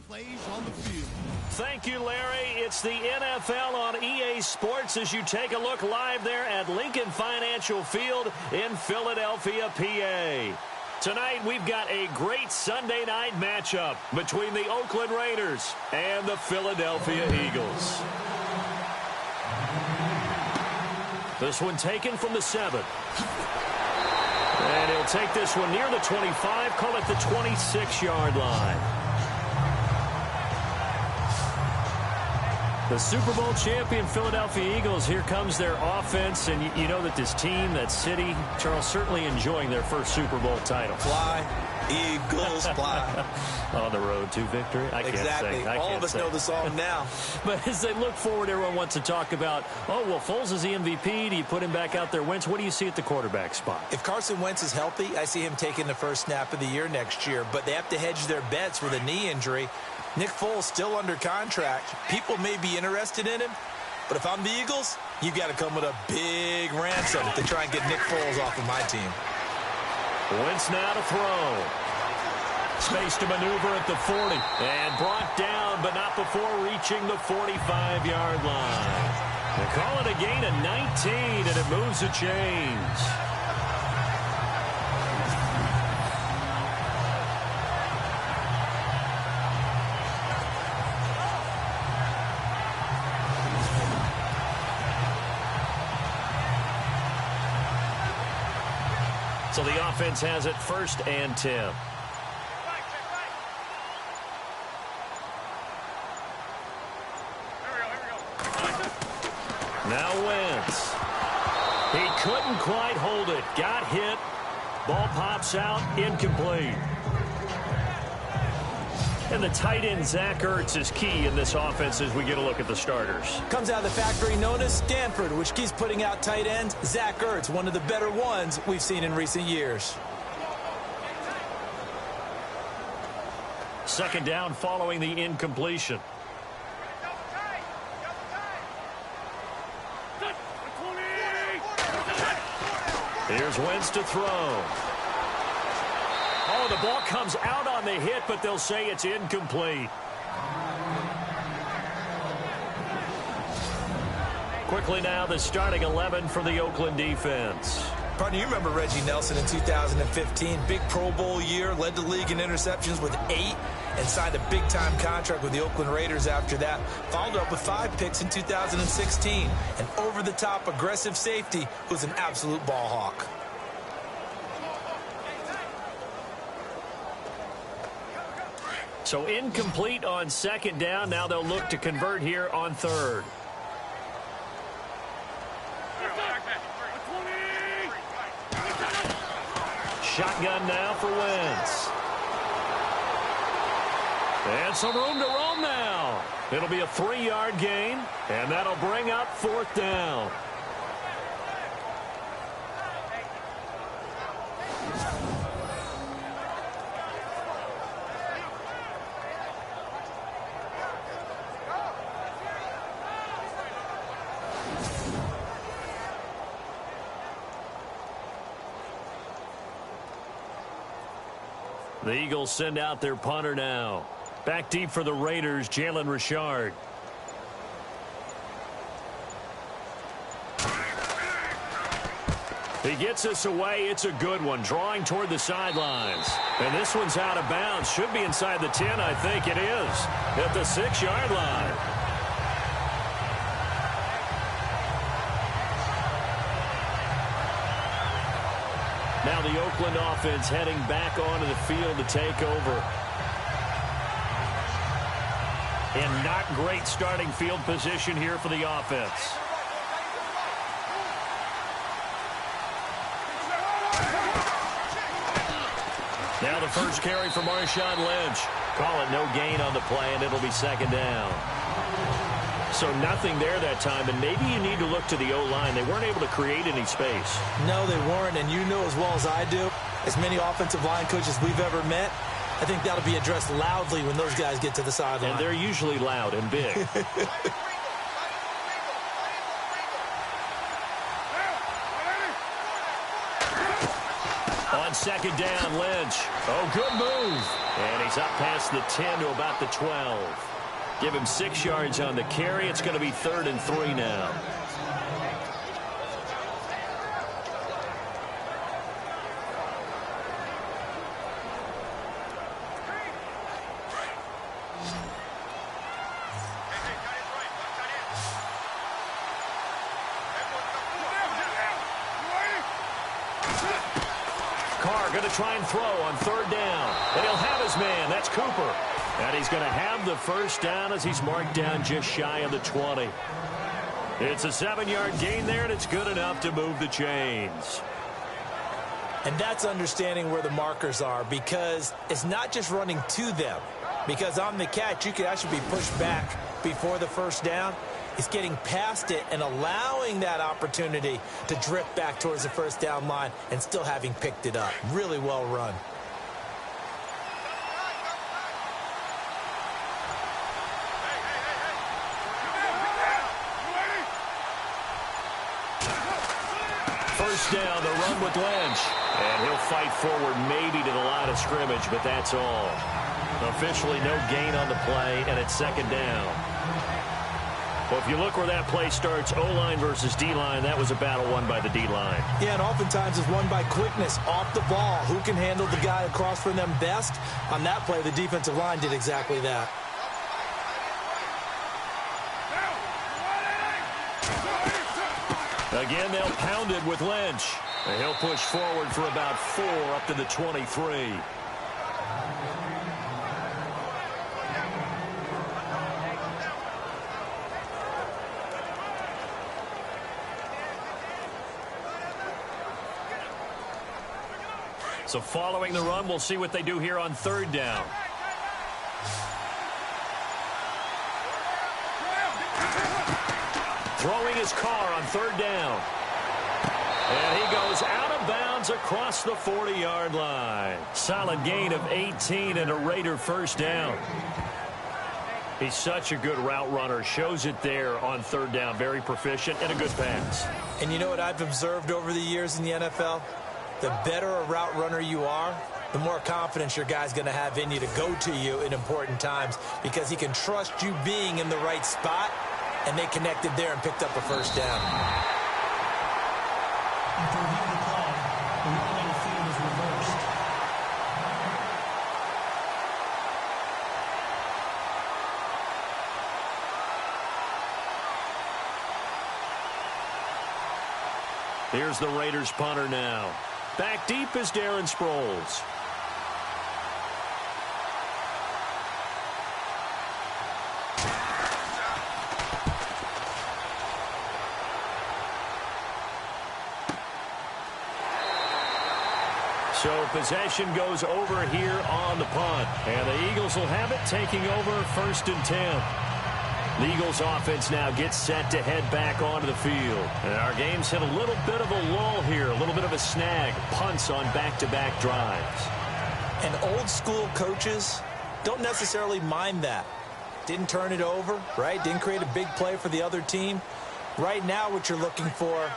plays on the field. Thank you, Larry. It's the NFL on EA Sports as you take a look live there at Lincoln Financial Field in Philadelphia, PA. Tonight, we've got a great Sunday night matchup between the Oakland Raiders and the Philadelphia Eagles. This one taken from the 7. And he'll take this one near the 25, call it the 26-yard line. The Super Bowl champion Philadelphia Eagles, here comes their offense, and you know that this team, that city, Charles, certainly enjoying their first Super Bowl title. Fly, Eagles, fly. On the road to victory. Exactly. All of us know the song now. But as they look forward, everyone wants to talk about, oh, well, Foles is the MVP. Do you put him back out there? Wentz, what do you see at the quarterback spot? If Carson Wentz is healthy, I see him taking the first snap of the year next year. But they have to hedge their bets with a knee injury. Nick Foles still under contract. People may be interested in him, but if I'm the Eagles, you got to come with a big ransom to try and get Nick Foles off of my team. Wentz now to throw. Space to maneuver at the 40. And brought down, but not before reaching the 45-yard line. They call it a gain of 19, and it moves the chains. So the offense has it 1st and 10. Now Wentz. He couldn't quite hold it. Got hit. Ball pops out. Incomplete. And the tight end, Zach Ertz, is key in this offense as we get a look at the starters. Comes out of the factory known as Stanford, which keeps putting out tight ends. Zach Ertz, one of the better ones we've seen in recent years. 2nd down following the incompletion. Here's Wentz to throw. Oh, the ball comes out on the hit, but they'll say it's incomplete. Quickly now, the starting 11 for the Oakland defense. Partner, you remember Reggie Nelson in 2015. Big Pro Bowl year, led the league in interceptions with 8, and signed a big-time contract with the Oakland Raiders after that. Followed up with 5 picks in 2016. An over-the-top aggressive safety who's an absolute ball hawk. So incomplete on 2nd down. Now they'll look to convert here on 3rd. Shotgun now for Wentz. And some room to roam now. It'll be a 3-yard gain, and that'll bring up 4th down. The Eagles send out their punter now. Back deep for the Raiders, Jalen Richard. He gets this away. It's a good one, drawing toward the sidelines. And this one's out of bounds. Should be inside the 10, I think it is. At the 6-yard line. Now the Oakland offense heading back onto the field to take over. And not great starting field position here for the offense. Now the first carry for Marshawn Lynch. Call it no gain on the play, and it'll be 2nd down. So nothing there that time, and maybe you need to look to the O-line. They weren't able to create any space. No, they weren't, and you know as well as I do, as many offensive line coaches we've ever met, I think that'll be addressed loudly when those guys get to the sideline. And they're usually loud and big. On second down, Lynch. Oh, good move. And he's up past the 10 to about the 12. Give him 6 yards on the carry. It's going to be 3rd and 3 now. Going to try and throw on 3rd down. And he'll have his man. That's Cooper. And he's going to have the first down as he's marked down just shy of the 20. It's a 7-yard gain there, and it's good enough to move the chains. And that's understanding where the markers are, because it's not just running to them. Because on the catch, you could actually be pushed back before the first down. It's getting past it and allowing that opportunity to drift back towards the first down line and still having picked it up. Really well run. First down, the run with Lynch. And he'll fight forward maybe to the line of scrimmage, but that's all. Officially no gain on the play, and it's 2nd down. Well, if you look where that play starts, O-line versus D-line, that was a battle won by the D-line. Yeah, and oftentimes it's won by quickness off the ball. Who can handle the guy across from them best? On that play, the defensive line did exactly that. Again, they'll pound it with Lynch. And he'll push forward for about 4 up to the 23. So following the run, we'll see what they do here on 3rd down. Throwing his car on 3rd down. And he goes out of bounds across the 40-yard line. Solid gain of 18 and a Raider first down. He's such a good route runner. Shows it there on 3rd down. Very proficient and a good pass. And you know what I've observed over the years in the NFL? The better a route runner you are, the more confidence your guy's going to have in you to go to you in important times, because he can trust you being in the right spot, and they connected there and picked up a first down. After reviewing the play, the ruling on the field is reversed. Here's the Raiders punter now. Back deep is Darren Sproles. So possession goes over here on the punt. And the Eagles will have it, taking over 1st and 10. The Eagles offense now gets set to head back onto the field. And our game's hit a little bit of a lull here, a little bit of a snag. Punts on back-to-back drives. And old school coaches don't necessarily mind that. Didn't turn it over, right? Didn't create a big play for the other team. Right now what you're looking for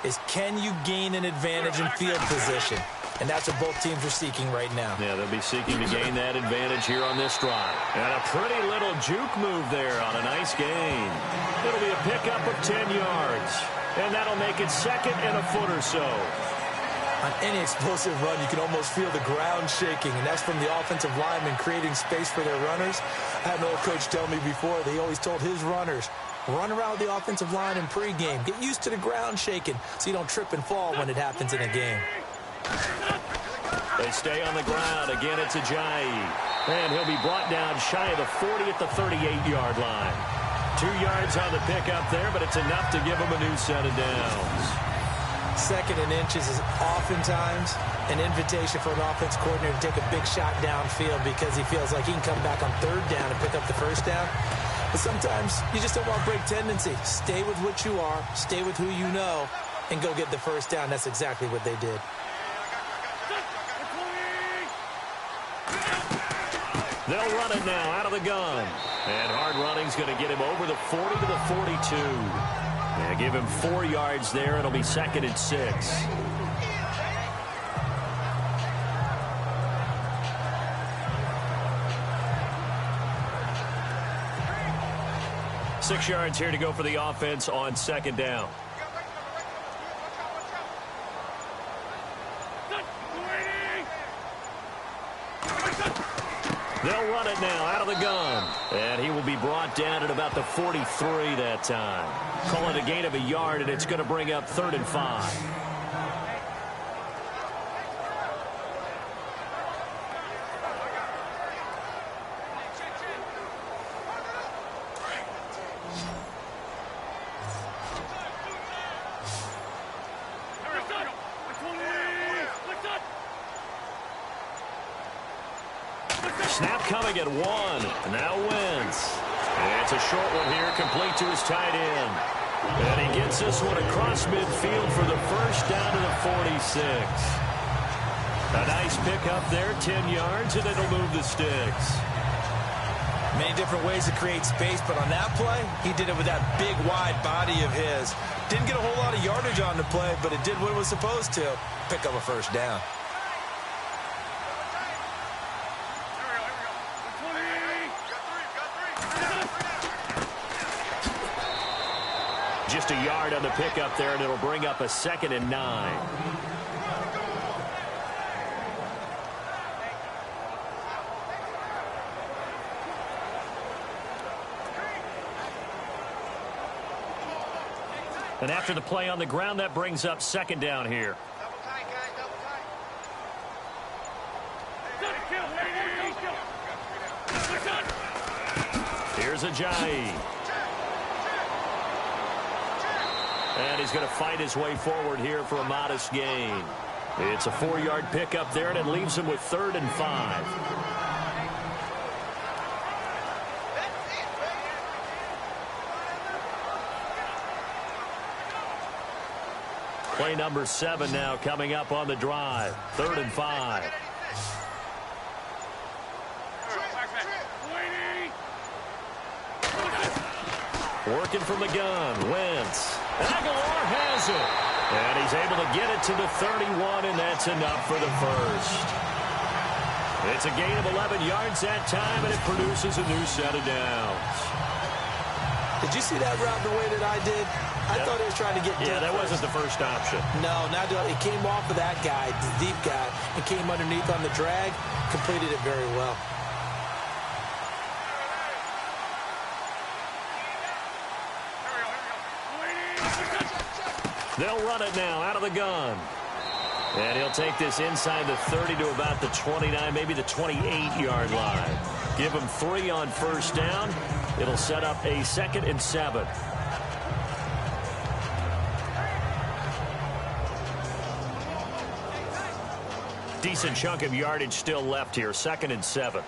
is, can you gain an advantage in field position? And that's what both teams are seeking right now. Yeah, they'll be seeking to gain that advantage here on this drive. And a pretty little juke move there on a nice gain. It'll be a pickup of 10 yards. And that'll make it 2nd and a foot or so. On any explosive run, you can almost feel the ground shaking, and that's from the offensive linemen creating space for their runners. I had an old coach tell me before, they always told his runners, run around the offensive line in pregame. Get used to the ground shaking so you don't trip and fall when it happens in a game. They stay on the ground. Again, it's Ajayi. And he'll be brought down shy of the 40 at the 38-yard line. 2 yards on the pickup there, but it's enough to give him a new set of downs. 2nd and inches is oftentimes an invitation for an offense coordinator to take a big shot downfield because he feels like he can come back on 3rd down and pick up the first down. But sometimes you just don't want break tendency. Stay with what you are, stay with who you know, and go get the first down. That's exactly what they did. They'll run it now out of the gun. And hard running's going to get him over the 40 to the 42. Yeah, give him 4 yards there. It'll be 2nd and 6. 6 yards here to go for the offense on second down. They'll run it now out of the gun. And he will be brought down at about the 43 that time. Call it a gain of a yard, and it's going to bring up 3rd and 5. Snap coming at 1. Now Wentz. It's a short one here, complete to his tight end. And he gets this one across midfield for the first down to the 46. A nice pickup there, 10 yards, and it'll move the sticks. Many different ways to create space, but on that play, he did it with that big, wide body of his. Didn't get a whole lot of yardage on the play, but it did what it was supposed to. Pick up a first down. Just a yard on the pickup there, and it'll bring up a 2nd and 9. And after the play on the ground, that brings up 2nd down here. Here's Ajayi. And he's going to fight his way forward here for a modest gain. It's a 4-yard pickup there, and it leaves him with 3rd and 5. Play number 7 now coming up on the drive. 3rd and 5. Working from the gun, Wentz. Aguilar has it. And he's able to get it to the 31, and that's enough for the first. It's a gain of 11 yards that time, and it produces a new set of downs. Did you see that route the way that I did? I thought he was trying to get deep. Yeah, that wasn't the first option. No, not it came off of that guy, the deep guy, and came underneath on the drag, completed it very well. They'll run it now out of the gun. And he'll take this inside the 30 to about the 29, maybe the 28-yard line. Give him 3 on first down. It'll set up a 2nd and 7. Decent chunk of yardage still left here. 2nd and 7.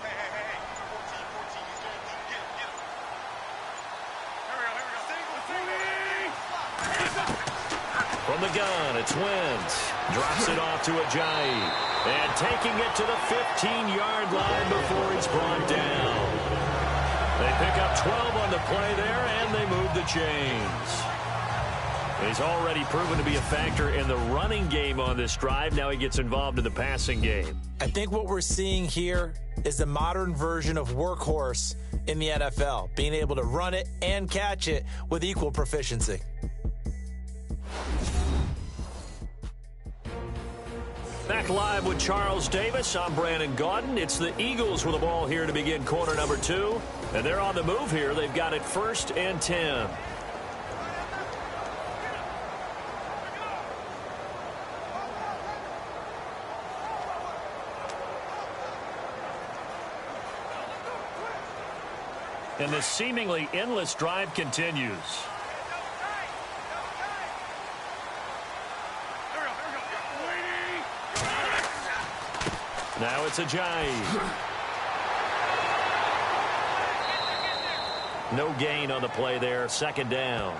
From the gun, it's Wentz. Drops it off to Ajayi. And taking it to the 15-yard line before he's brought down. They pick up 12 on the play there, and they move the chains. He's already proven to be a factor in the running game on this drive. Now he gets involved in the passing game. I think what we're seeing here is the modern version of workhorse in the NFL, being able to run it and catch it with equal proficiency. Back live with Charles Davis. I'm Brandon Gaudin. It's the Eagles with the ball here to begin quarter number 2. And they're on the move here. They've got it 1st and 10. And this seemingly endless drive continues. Now it's Ajayi. No gain on the play there. 2nd down.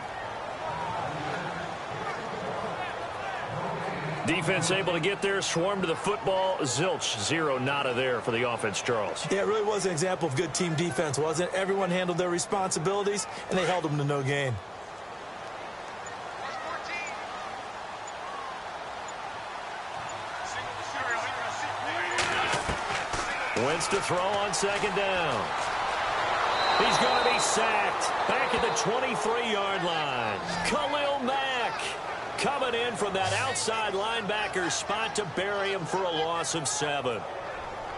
Defense able to get there, swarm to the football. Zilch, 0, nada there for the offense, Charles. Yeah, it really was an example of good team defense, wasn't it? Everyone handled their responsibilities, and they held them to no gain. Wentz to throw on 2nd down. He's going to be sacked back at the 23-yard line. Khalil Mack coming in from that outside linebacker spot to bury him for a loss of 7.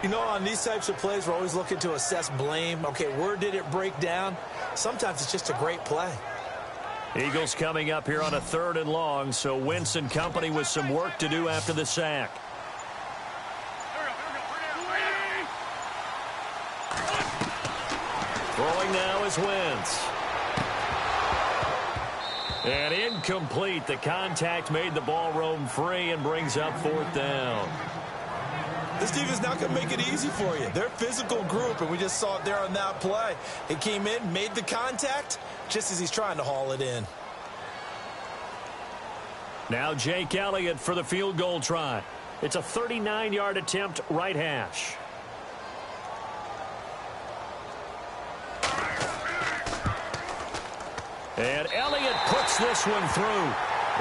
You know, on these types of plays, we're always looking to assess blame. Okay, where did it break down? Sometimes it's just a great play. Eagles coming up here on a 3rd and long, so Wentz and company with some work to do after the sack. Throwing now is Wentz. And incomplete. The contact made the ball roam free and brings up 4th down. This defense not going to make it easy for you. They're a physical group, and we just saw it there on that play. It came in, made the contact, just as he's trying to haul it in. Now Jake Elliott for the field goal try. It's a 39-yard attempt, right hash. And Elliott puts this one through.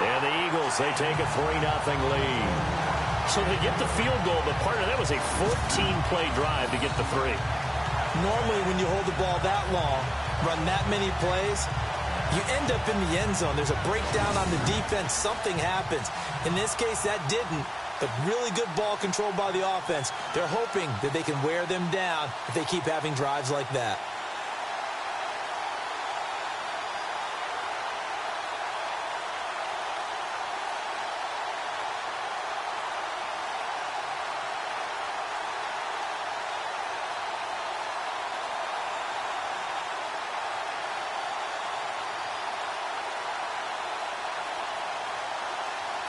And the Eagles, they take a 3-0 lead. So they get the field goal, but part of that was a 14-play drive to get the 3. Normally, when you hold the ball that long, run that many plays, you end up in the end zone. There's a breakdown on the defense. Something happens. In this case, that didn't. But really good ball control by the offense. They're hoping that they can wear them down if they keep having drives like that.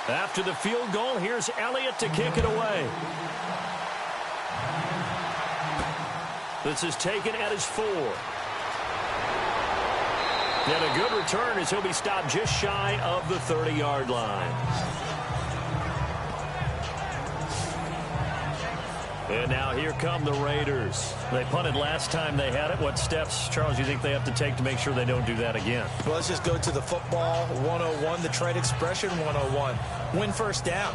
After the field goal, here's Elliott to kick it away. This is taken at his 4. And a good return as he'll be stopped just shy of the 30-yard line. And now here come the Raiders. They punted last time they had it. What steps, Charles, do you think they have to take to make sure they don't do that again? Well, let's just go to the football 101, the trade expression 101. Win first down.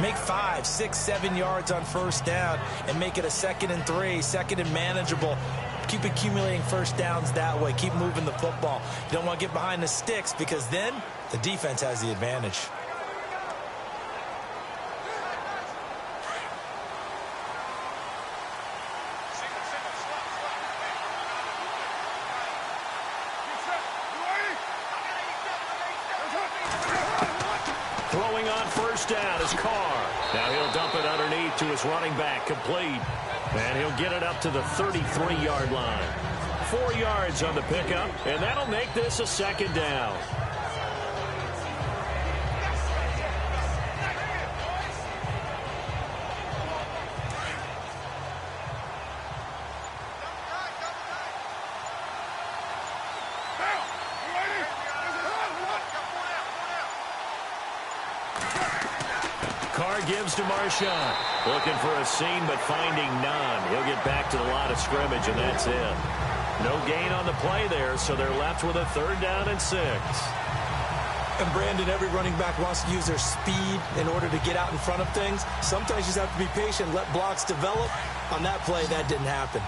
Make 5, 6, 7 yards on first down and make it a 2nd and 3, 2nd and manageable. Keep accumulating first downs that way. Keep moving the football. You don't want to get behind the sticks because then the defense has the advantage. Throwing on first down is Carr. Now he'll dump it underneath to his running back, complete. And he'll get it up to the 33-yard line. 4 yards on the pickup, and that'll make this a 2nd down. Carr gives to Marshawn. Looking for a seam, but finding none. He'll get back to the line of scrimmage, and that's it. No gain on the play there, so they're left with a 3rd down and 6. And Brandon, every running back wants to use their speed in order to get out in front of things. Sometimes you just have to be patient, let blocks develop. On that play, that didn't happen.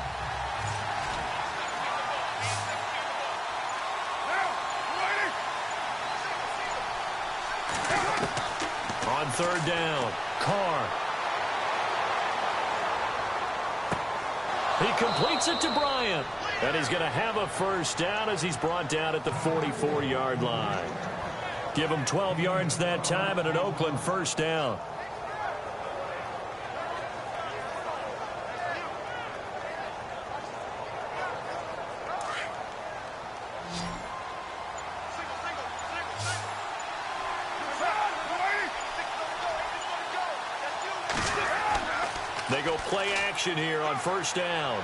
On 3rd down, Carr. He completes it to Bryant. And he's going to have a first down as he's brought down at the 44-yard line. Give him 12 yards that time and an Oakland first down. They go play action here on first down.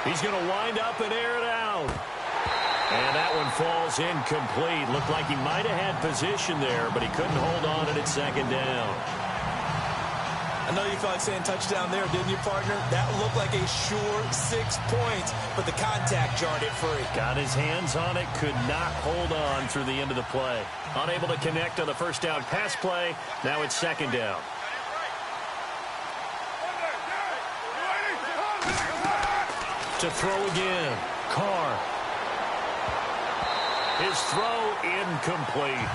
He's going to wind up and air it out. And that one falls incomplete. Looked like he might have had position there, but he couldn't hold on at 2nd down. I know you felt like saying touchdown there, didn't you, partner? That looked like a sure 6 points, but the contact jarred it free. Got his hands on it, could not hold on through the end of the play. Unable to connect on the first down pass play. Now it's 2nd down. To throw again. Carr. His throw incomplete.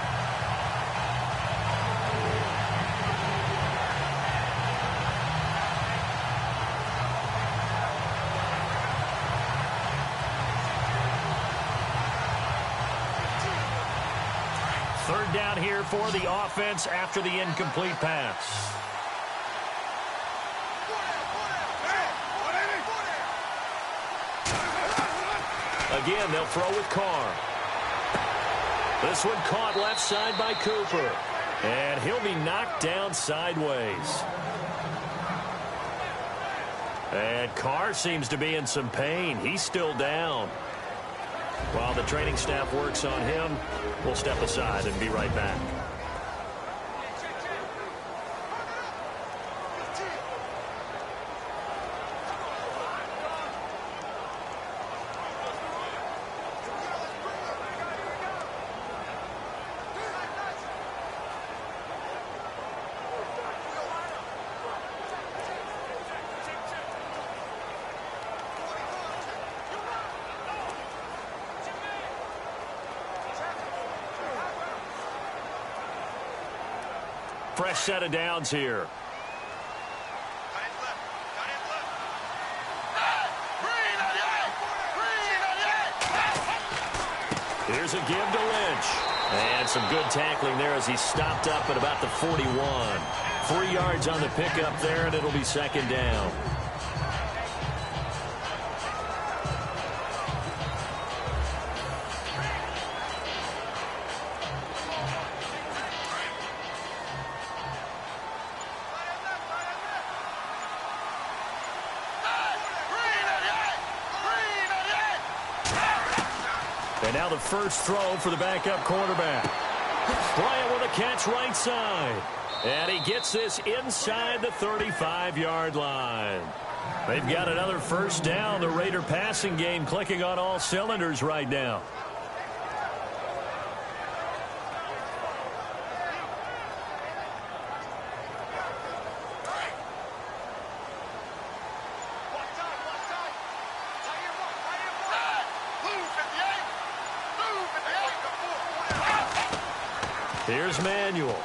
Third down here for the offense after the incomplete pass. Again, they'll throw with Carr. This one caught left side by Cooper. And he'll be knocked down sideways. And Carr seems to be in some pain. He's still down. While the training staff works on him, we'll step aside and be right back. Fresh set of downs here. Here's a give to Lynch. And some good tackling there as he stopped up at about the 41. 3 yards on the pickup there, and it'll be second down. And now the first throw for the backup quarterback. Bryant with a catch right side. And he gets this inside the 35-yard line. They've got another first down. The Raider passing game clicking on all cylinders right now. Here's Manuel.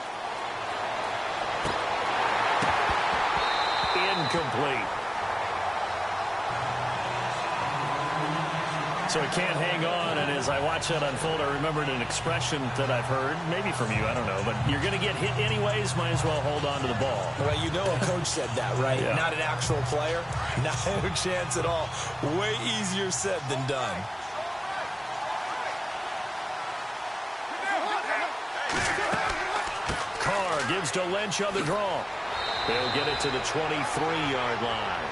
Incomplete. So he can't hang on, and as I watch that unfold, I remembered an expression that I've heard, maybe from you, I don't know, but you're going to get hit anyways, might as well hold on to the ball. Well, you know a coach said that, right? Yeah. Not an actual player. Not a chance at all. Way easier said than done. Gives to Lynch on the draw. They'll get it to the 23-yard line.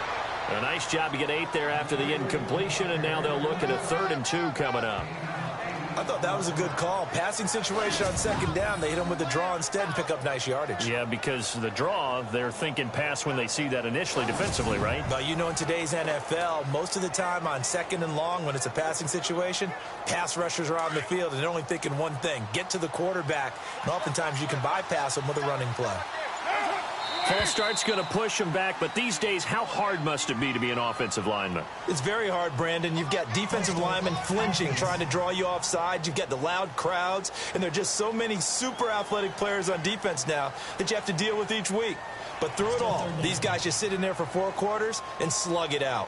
A nice job to get 8 there after the incompletion, and now they'll look at a 3rd and 2 coming up. I thought that was a good call. Passing situation on second down. They hit him with the draw instead and pick up nice yardage. Yeah, because the draw, they're thinking pass when they see that initially defensively, right? But you know, in today's NFL, most of the time on second and long, when it's a passing situation, pass rushers are on the field and they're only thinking one thing, get to the quarterback. And oftentimes you can bypass them with a running play. False start's going to push him back, but these days, how hard must it be to be an offensive lineman? It's very hard, Brandon. You've got defensive linemen flinching, trying to draw you offside. You've got the loud crowds, and there are just so many super athletic players on defense now that you have to deal with each week. But through it all, these guys just sit in there for 4 quarters and slug it out.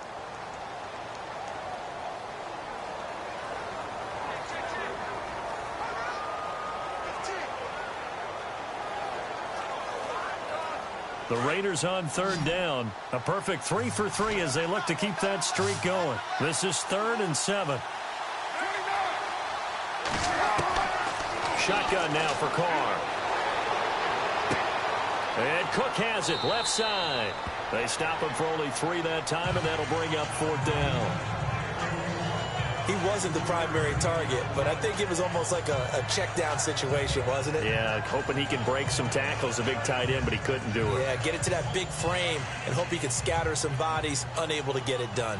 The Raiders on 3rd down. A perfect 3 for 3 as they look to keep that streak going. This is 3rd and 7. Shotgun now for Carr. And Cook has it left side. They stop him for only 3 that time, and that'll bring up 4th down. He wasn't the primary target, but I think it was almost like a check down situation, wasn't it? Yeah, hoping he can break some tackles, a big tight end, but he couldn't do it. Yeah, get it to that big frame and hope he can scatter some bodies, unable to get it done.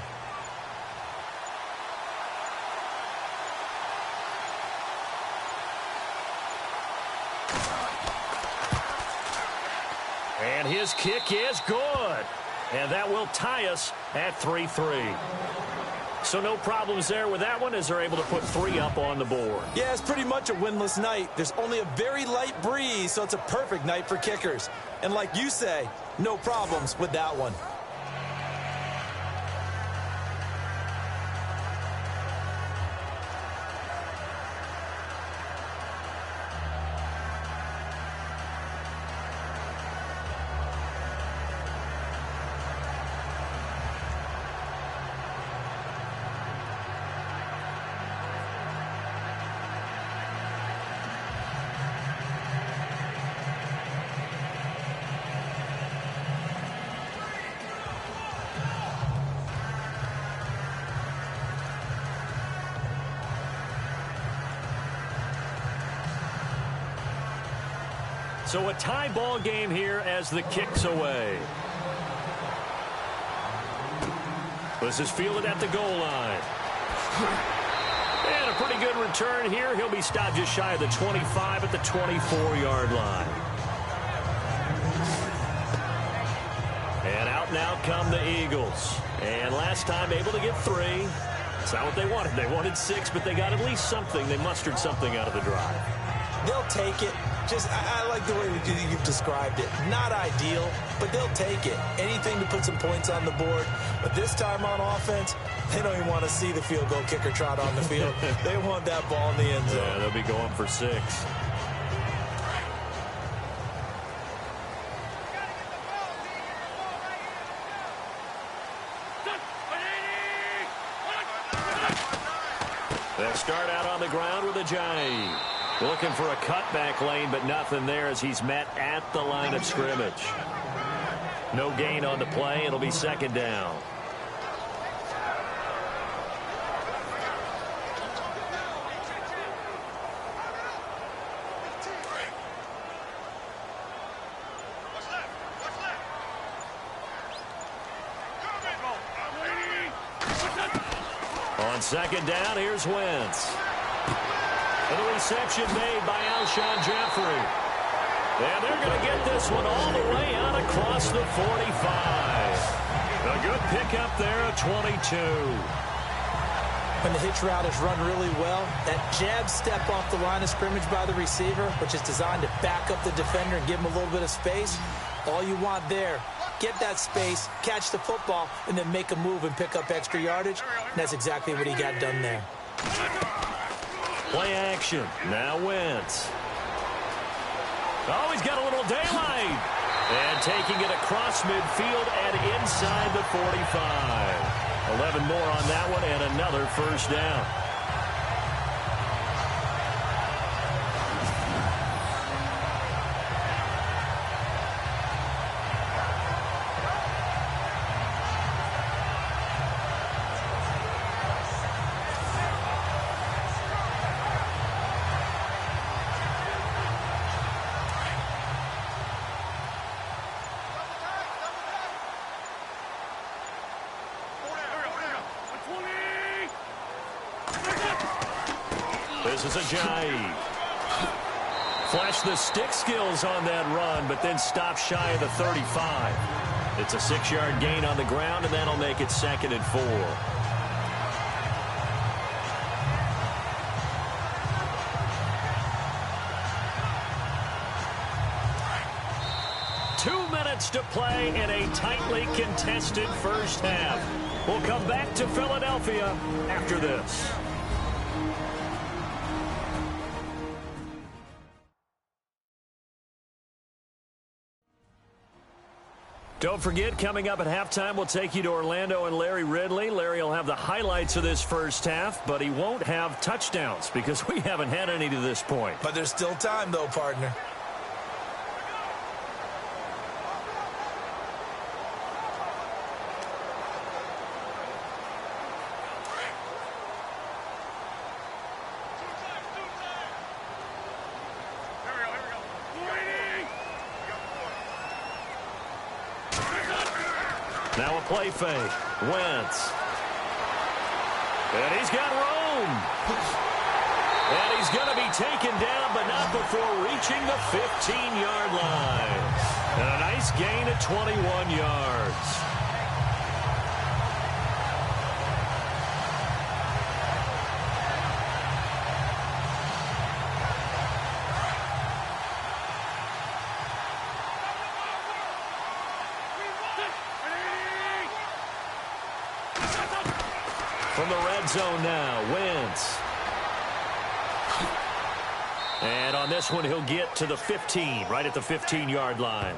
And his kick is good. And that will tie us at 3-3. So no problems there with that one as they're able to put 3 up on the board. Yeah, it's pretty much a winless night. There's only a very light breeze, so it's a perfect night for kickers. And like you say, no problems with that one. So a tie ball game here as the kick's away. This is fielded at the goal line. And a pretty good return here. He'll be stopped just shy of the 25 at the 24-yard line. And out now come the Eagles. And last time able to get 3. It's not what they wanted. They wanted 6, but they got at least something. They mustered something out of the drive. They'll take it. I like the way you've described it. Not ideal, but they'll take it. Anything to put some points on the board. But this time on offense, they don't even want to see the field goal kicker trot on the field. They want that ball in the end zone. Yeah, they'll be going for 6. They'll start out on the ground with a Jai. Looking for a cutback lane, but nothing there as he's met at the line of scrimmage. No gain on the play. It'll be second down. On second down, here's Wentz. And the reception made by Alshon Jeffrey. And they're going to get this one all the way out across the 45. A good pickup there at 22. When the hitch route is run really well, that jab step off the line of scrimmage by the receiver, which is designed to back up the defender and give him a little bit of space, all you want there, get that space, catch the football, and then make a move and pick up extra yardage. And that's exactly what he got done there. Play action. Now Wentz. Oh, he's got a little daylight. And taking it across midfield and inside the 45. 11 more on that one and another first down. This is a Jai. Flash the stick skills on that run, but then stop shy of the 35. It's a 6-yard gain on the ground, and that'll make it second and 4. To play in a tightly contested first half. We'll come back to Philadelphia after this. Don't forget, coming up at halftime, we'll take you to Orlando and Larry Ridley. Larry will have the highlights of this first half, but he won't have touchdowns because we haven't had any to this point. But there's still time, though, partner. Now a play fake. Wentz. And he's got room. And he's going to be taken down, but not before reaching the 15-yard line. And a nice gain at 21 yards. From the red zone now, Wentz. And on this one, he'll get to the 15, right at the 15-yard line.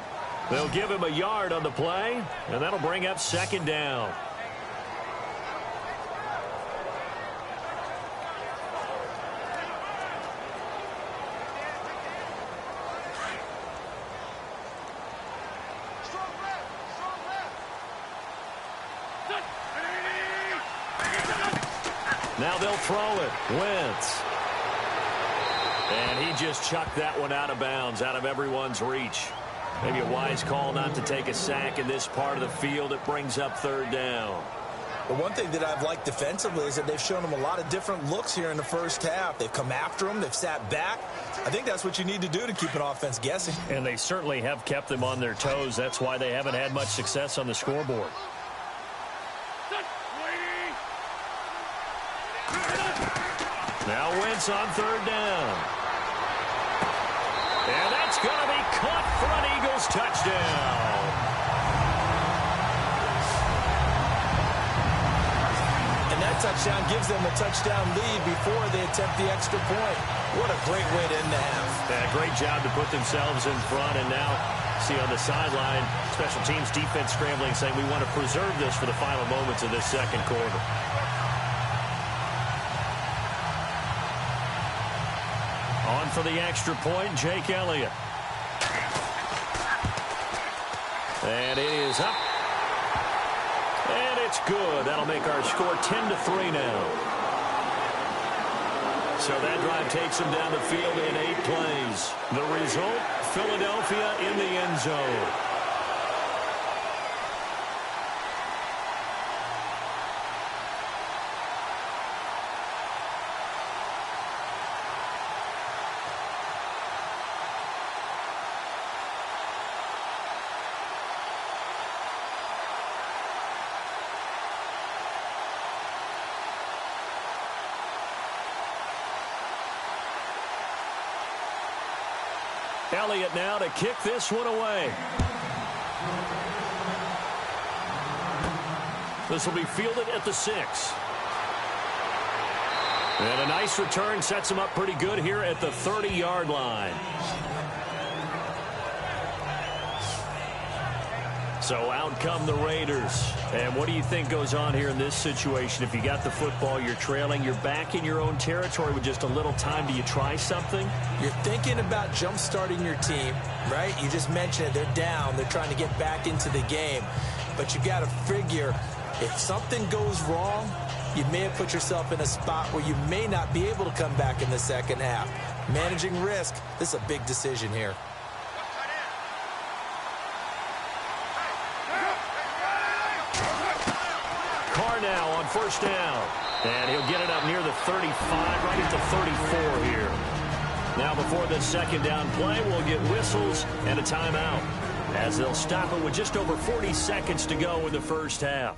They'll give him a yard on the play, and that'll bring up second down. Now they'll throw it. Wentz. And he just chucked that one out of bounds, out of everyone's reach. Maybe a wise call not to take a sack in this part of the field. It brings up third down. The one thing that I've liked defensively is that they've shown them a lot of different looks here in the first half. They've come after them. They've sat back. I think that's what you need to do to keep an offense guessing. And they certainly have kept them on their toes. That's why they haven't had much success on the scoreboard. Now Wentz on third down. And that's going to be caught for an Eagles touchdown. And that touchdown gives them a touchdown lead before they attempt the extra point. What a great way to end the half. Yeah, great job to put themselves in front. And now, see on the sideline, special teams defense scrambling, saying we want to preserve this for the final moments of this second quarter. On for the extra point, Jake Elliott. And it is up. And it's good. That'll make our score 10-3 now. So that drive takes them down the field in 8 plays. The result, Philadelphia in the end zone. Elliott now to kick this one away. This will be fielded at the 6. And a nice return sets him up pretty good here at the 30-yard line. So out come the Raiders. And what do you think goes on here in this situation? If you got the football, you're trailing, you're back in your own territory with just a little time. Do you try something? You're thinking about jump-starting your team, right? You just mentioned it. They're down. They're trying to get back into the game. But you got to figure, if something goes wrong, you may have put yourself in a spot where you may not be able to come back in the second half. Managing risk, this is a big decision here. Now on first down. And he'll get it up near the 35, right at the 34 here. Now before this second down play, we'll get whistles and a timeout, as they'll stop it with just over 40 seconds to go in the first half.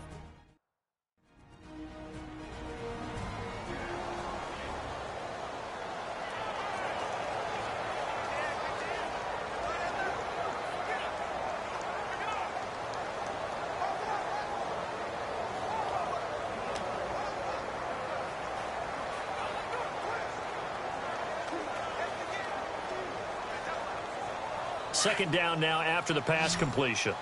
Second down now after the pass completion.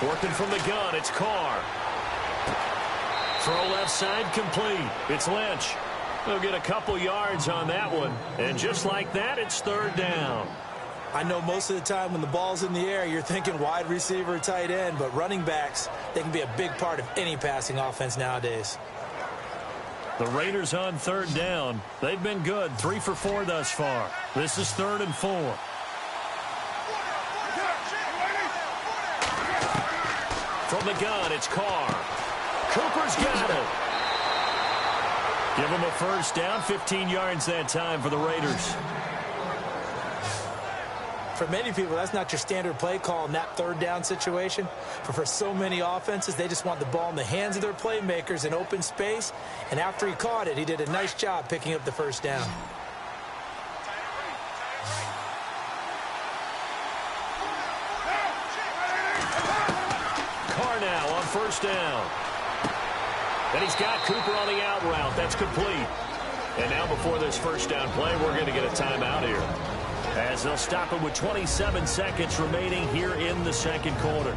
Working from the gun, it's Carr. Throw left side complete. It's Lynch. They'll get a couple yards on that one. And just like that, it's third down. I know most of the time when the ball's in the air, you're thinking wide receiver, tight end, but running backs, they can be a big part of any passing offense nowadays. The Raiders on third down. They've been good, 3 for 4 thus far. This is 3rd and 4. From the gun, it's Carr. Cooper's got it. Give him a first down, 15 yards that time for the Raiders. For many people, that's not your standard play call in that third down situation. But for so many offenses, they just want the ball in the hands of their playmakers in open space. And after he caught it, he did a nice job picking up the first down. now on first down. And he's got Cooper on the out route. That's complete. And now before this first down play, we're going to get a timeout here, as they'll stop it with 27 seconds remaining here in the second quarter.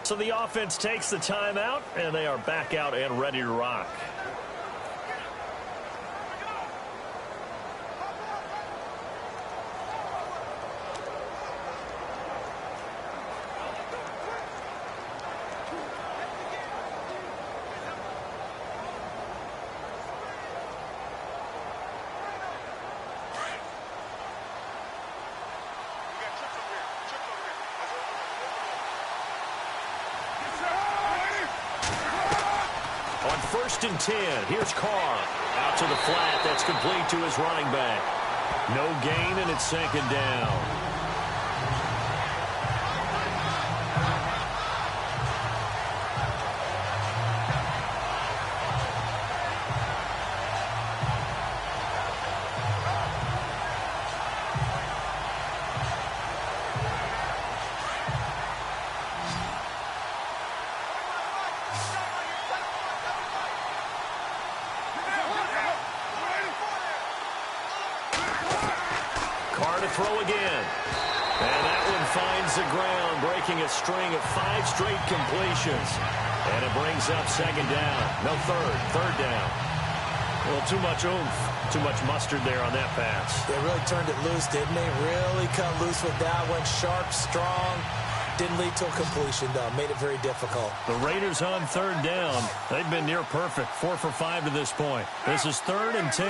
So the offense takes the timeout, and they are back out and ready to rock. First and 10. Here's Carr. Out to the flat. That's complete to his running back. No gain, and it's second down. Throw again. And that one finds the ground, breaking a string of 5 straight completions. And it brings up second down. No, third down. Well, too much oomph, too much mustard there on that pass. They really turned it loose, didn't they? Really cut loose with that one. Sharp, strong. Didn't lead to a completion, though. Made it very difficult. The Raiders on third down. They've been near perfect. 4 for 5 to this point. This is 3rd and 10.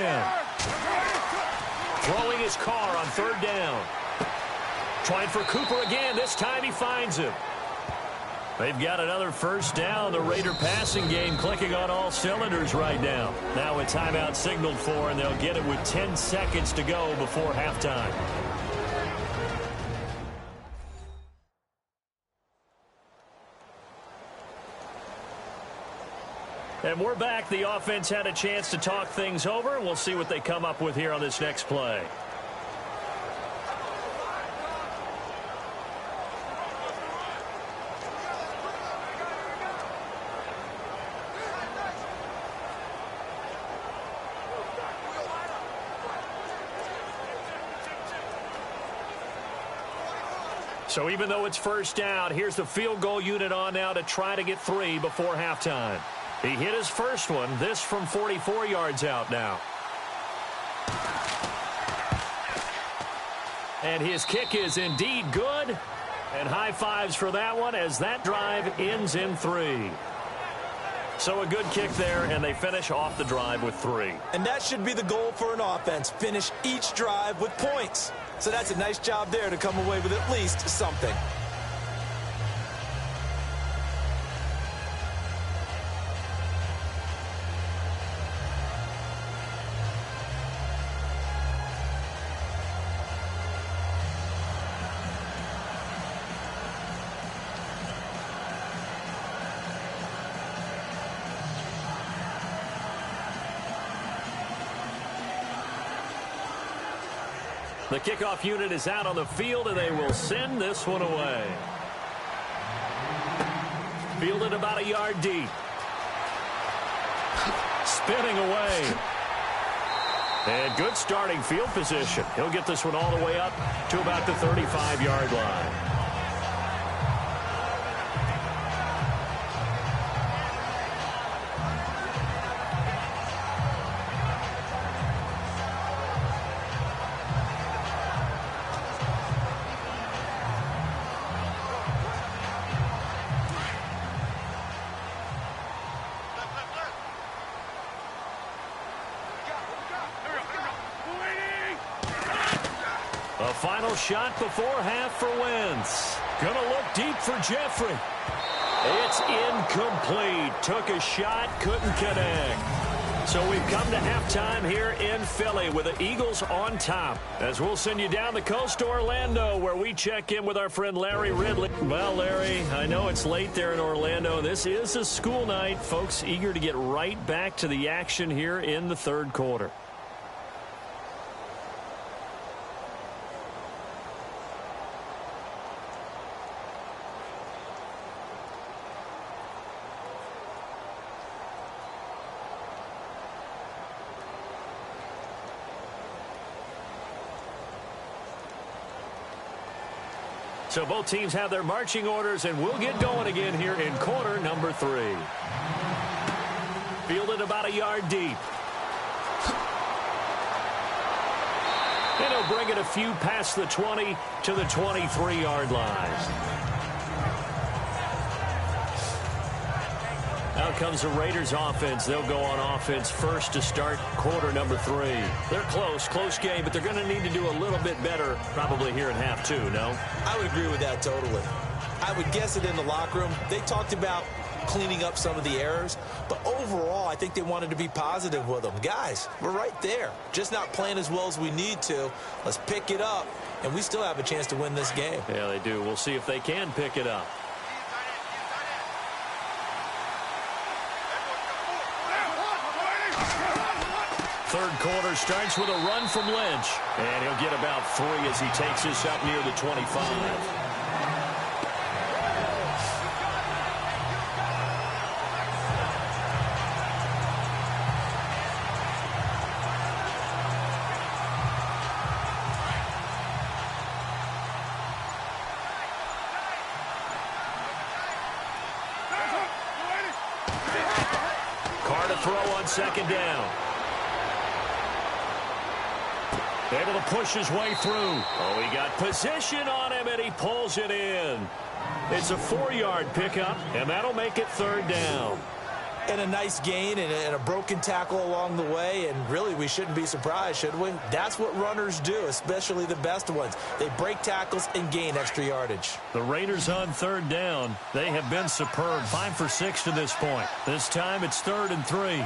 Throwing his Carr on third down. Trying for Cooper again. This time he finds him. They've got another first down. The Raider passing game clicking on all cylinders right now. Now a timeout signaled for, and they'll get it with 10 seconds to go before halftime. And we're back. The offense had a chance to talk things over, and we'll see what they come up with here on this next play. So even though it's first down, here's the field goal unit on now to try to get 3 before halftime. He hit his first one, this from 44 yards out now. And his kick is indeed good. And high fives for that one as that drive ends in 3. So a good kick there, and they finish off the drive with 3. And that should be the goal for an offense. Finish each drive with points. So that's a nice job there to come away with at least something. The kickoff unit is out on the field, and they will send this one away. Fielded about a yard deep. Spinning away. And good starting field position. He'll get this one all the way up to about the 35-yard line. A final shot before half for Wentz. Gonna look deep for Jeffrey. It's incomplete. Took a shot, couldn't connect. So we've come to halftime here in Philly with the Eagles on top. As we'll send you down the coast to Orlando, where we check in with our friend Larry Ridley. Well, Larry, I know it's late there in Orlando. This is a school night. Folks eager to get right back to the action here in the third quarter. So both teams have their marching orders, and we'll get going again here in quarter number 3. Fielded about a yard deep. And he'll bring it a few past the 20 to the 23-yard line. Now comes the Raiders offense. They'll go on offense first to start quarter number 3. They're close game, but they're going to need to do a little bit better probably here in half 2, no? I would agree with that totally. I would guess it in the locker room. They talked about cleaning up some of the errors, but overall I think they wanted to be positive with them. Guys, we're right there. Just not playing as well as we need to. Let's pick it up, and we still have a chance to win this game. Yeah, they do. We'll see if they can pick it up. Third quarter starts with a run from Lynch, and he'll get about 3 as he takes this up near the 25. Carr to throw on second down. Able to push his way through. Oh, he got position on him, and he pulls it in. It's a 4-yard pickup, and that'll make it third down. And a nice gain and a broken tackle along the way, and really we shouldn't be surprised, should we? That's what runners do, especially the best ones. They break tackles and gain extra yardage. The Raiders on third down. They have been superb, 5 for 6 to this point. This time it's 3rd and 3.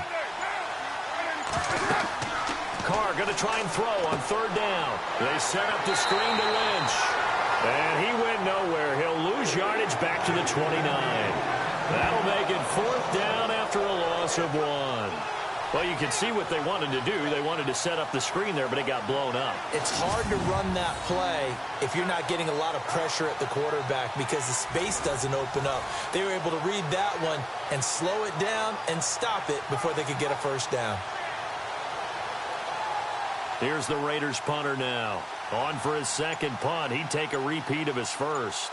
Carr going to try and throw on third down. They set up the screen to Lynch. And he went nowhere. He'll lose yardage back to the 29. That'll make it 4th down after a loss of 1. Well, you can see what they wanted to do. They wanted to set up the screen there, but it got blown up. It's hard to run that play if you're not getting a lot of pressure at the quarterback because the space doesn't open up. They were able to read that one and slow it down and stop it before they could get a first down. Here's the Raiders punter now. On for his second punt. He'd take a repeat of his first.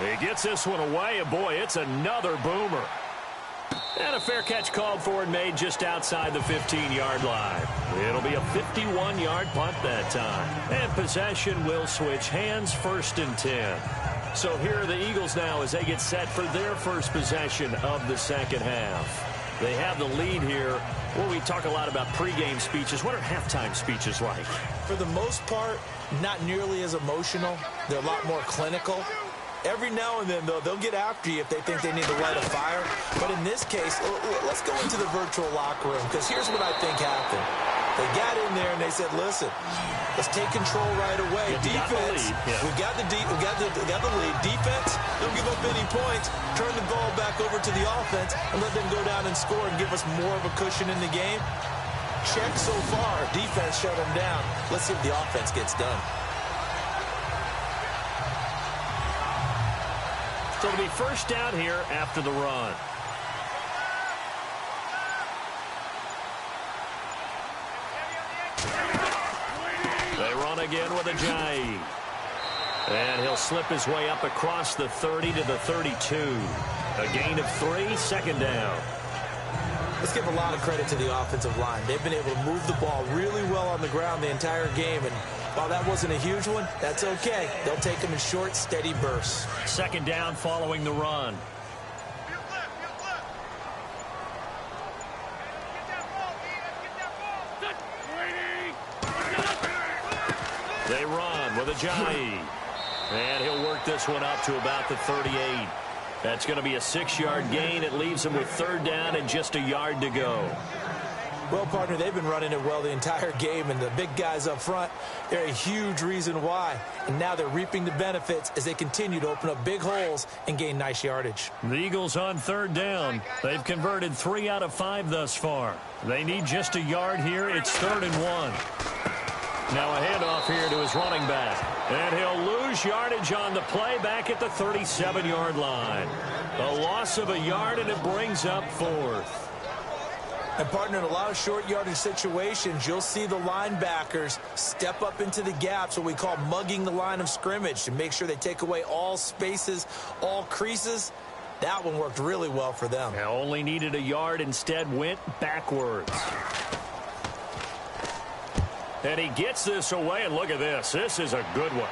He gets this one away, and boy, it's another boomer. And a fair catch called for and made just outside the 15-yard line. It'll be a 51-yard punt that time. And possession will switch hands, 1st and 10. So here are the Eagles now as they get set for their first possession of the second half. They have the lead here. Well, we talk a lot about pregame speeches. What are halftime speeches like? For the most part, not nearly as emotional. They're a lot more clinical. Every now and then, though, they'll get after you if they think they need to light a fire. But in this case, let's go into the virtual locker room, because here's what I think happened. They got in there and they said, listen, let's take control right away. Defense, we got the lead. Defense, don't give up any points. Turn the ball back over to the offense and let them go down and score and give us more of a cushion in the game. Check so far. Defense shut them down. Let's see if the offense gets done. So it'll be first down here after the run. They run again with Ajayi. And he'll slip his way up across the 30 to the 32. A gain of 3, 2nd down. Let's give a lot of credit to the offensive line. They've been able to move the ball really well on the ground the entire game. And while that wasn't a huge one, that's okay. They'll take them in short, steady bursts. 2nd down following the run. They run with Ajayi. And he'll work this one up to about the 38. That's going to be a 6-yard gain. It leaves him with 3rd down and just a yard to go. Well, partner, they've been running it well the entire game, and the big guys up front, they're a huge reason why. And now they're reaping the benefits as they continue to open up big holes and gain nice yardage. The Eagles on 3rd down. They've converted 3 out of 5 thus far. They need just a yard here. It's 3rd and 1. Now a handoff here to his running back. And he'll lose yardage on the play back at the 37-yard line. A loss of a yard, and it brings up 4th. And, partner, in a lot of short yardage situations, you'll see the linebackers step up into the gaps, what we call mugging the line of scrimmage, to make sure they take away all spaces, all creases. That one worked really well for them. Now only needed a yard, instead went backwards. And he gets this away, and look at this. This is a good one.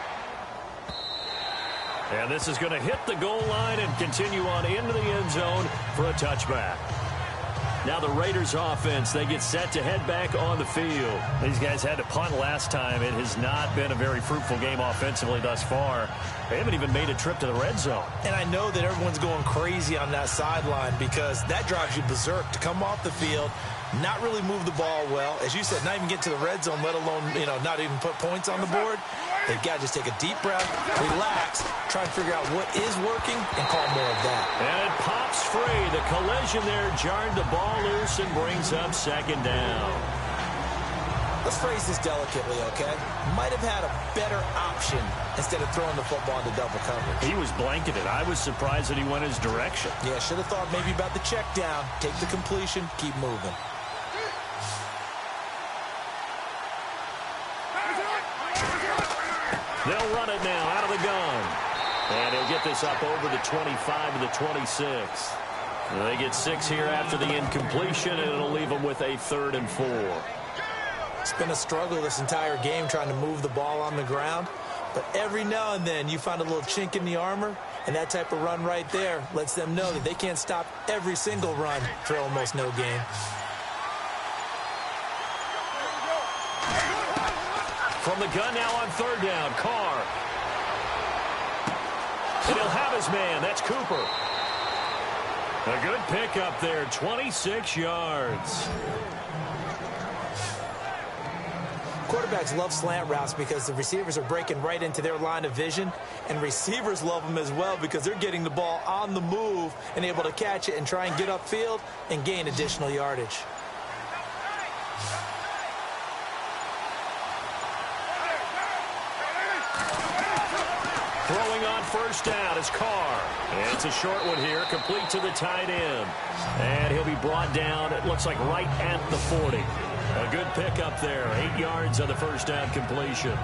And this is going to hit the goal line and continue on into the end zone for a touchback. Now the Raiders offense, they get set to head back on the field. These guys had to punt last time. It has not been a very fruitful game offensively thus far. They haven't even made a trip to the red zone. And I know that everyone's going crazy on that sideline because that drives you berserk to come off the field, not really move the ball well. As you said, not even get to the red zone, let alone, not even put points on the board. They've got to just take a deep breath, relax, try and figure out what is working, and call more of that. And it pops free. The collision there jarred the ball loose and brings up second down. Let's phrase this delicately, okay? Might have had a better option instead of throwing the football into double coverage. He was blanketed. I was surprised that he went his direction. Yeah, should have thought maybe about the check down, take the completion, keep moving. They'll run it now out of the gun. And he'll get this up over the 25 to the 26. They get 6 here after the incompletion, and it'll leave them with a 3rd and 4. It's been a struggle this entire game trying to move the ball on the ground. But every now and then you find a little chink in the armor, and that type of run right there lets them know that they can't stop every single run for almost no gain. From the gun now on 3rd down, Carr. And he'll have his man. That's Cooper. A good pickup there, 26 yards. Quarterbacks love slant routes because the receivers are breaking right into their line of vision, and receivers love them as well because they're getting the ball on the move and able to catch it and try and get upfield and gain additional yardage. Throwing on 1st down is Carr. And it's a short one here, complete to the tight end. And he'll be brought down, it looks like right at the 40. A good pickup there, 8 yards on the 1st down completion.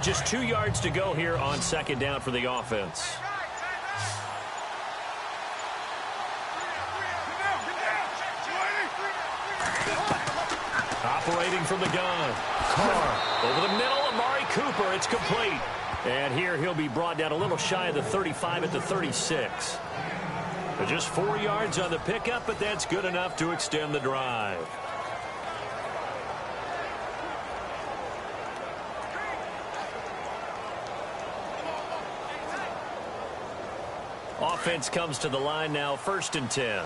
Just 2 yards to go here on 2nd down for the offense. Operating from the gun. Carr over the middle. Amari Cooper. It's complete. And here he'll be brought down a little shy of the 35 at the 36. But just 4 yards on the pickup, but that's good enough to extend the drive. Offense comes to the line now, 1st and 10.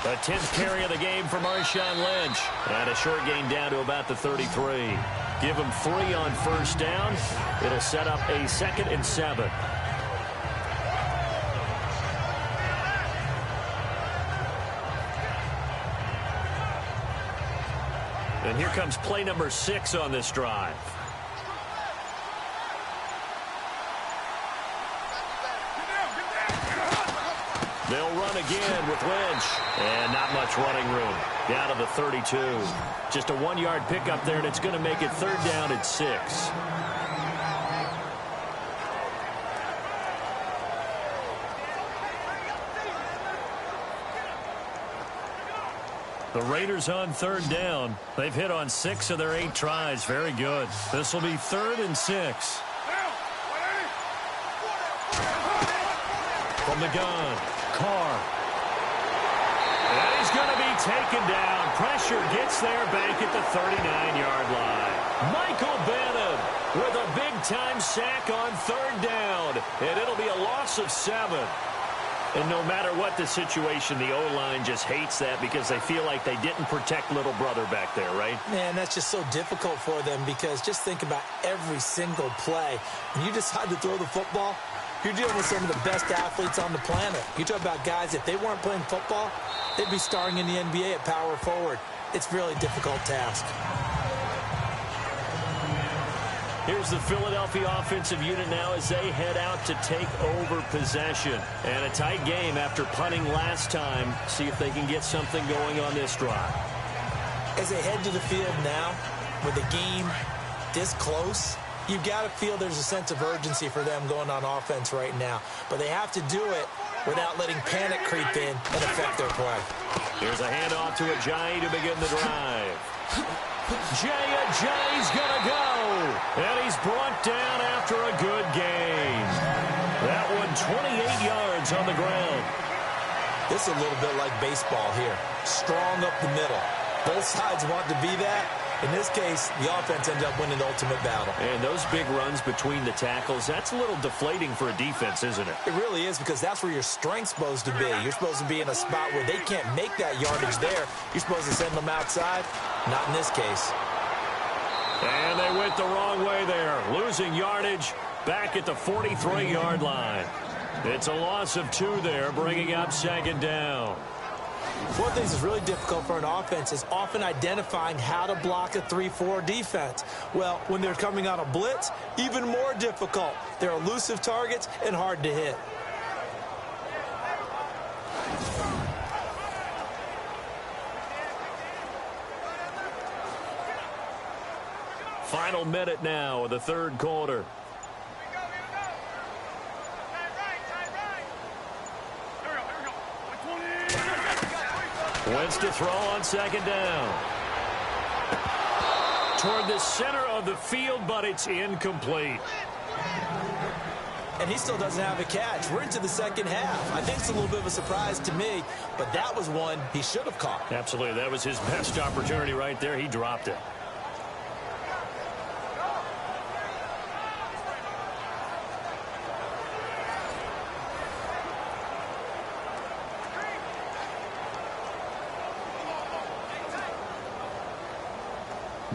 The 10th carry of the game for Marshawn Lynch. And a short gain down to about the 33. Give him 3 on 1st down. It'll set up a 2nd and 7. And here comes play number 6 on this drive. They'll run again with Lynch. And not much running room. Down to the 32. Just a 1-yard pickup there, and it's going to make it 3rd down at 6. The Raiders on 3rd down. They've hit on 6 of their 8 tries. Very good. This will be 3rd and 6. From the gun, Carr. And he's going to be taken down. Pressure gets there back at the 39-yard line. Michael Bannon with a big-time sack on 3rd down. And it'll be a loss of 7. And no matter what the situation, the O-line just hates that because they feel like they didn't protect little brother back there, right? Man, that's just so difficult for them because just think about every single play. When you decide to throw the football, You're dealing with some of the best athletes on the planet. You talk about guys, if they weren't playing football, they'd be starring in the NBA at power forward. It's a really difficult task. Here's the Philadelphia offensive unit now as they head out to take over possession. And a tight game after punting last time. See if they can get something going on this drive. As they head to the field now, with the game this close, you've got to feel there's a sense of urgency for them going on offense right now. But they have to do it without letting panic creep in and affect their play. Here's a handoff to Ajayi to begin the drive. Ajayi's going to go. And he's brought down after a good gain. That one 28 yards on the ground. This is a little bit like baseball here. Strong up the middle. Both sides want to be that. In this case, the offense ends up winning the ultimate battle. And those big runs between the tackles, that's a little deflating for a defense, isn't it? It really is, because that's where your strength's supposed to be. You're supposed to be in a spot where they can't make that yardage there. You're supposed to send them outside. Not in this case. And they went the wrong way there, losing yardage back at the 43-yard line. It's a loss of 2 there, bringing up second down. One of the things that's really difficult for an offense is often identifying how to block a 3-4 defense. Well, when they're coming on a blitz, even more difficult. They're elusive targets and hard to hit. Final minute now of the third quarter. Wentz to throw on second down. Toward the center of the field, but it's incomplete. And he still doesn't have a catch. We're into the second half. I think it's a little bit of a surprise to me, but that was one he should have caught. Absolutely. That was his best opportunity right there. He dropped it.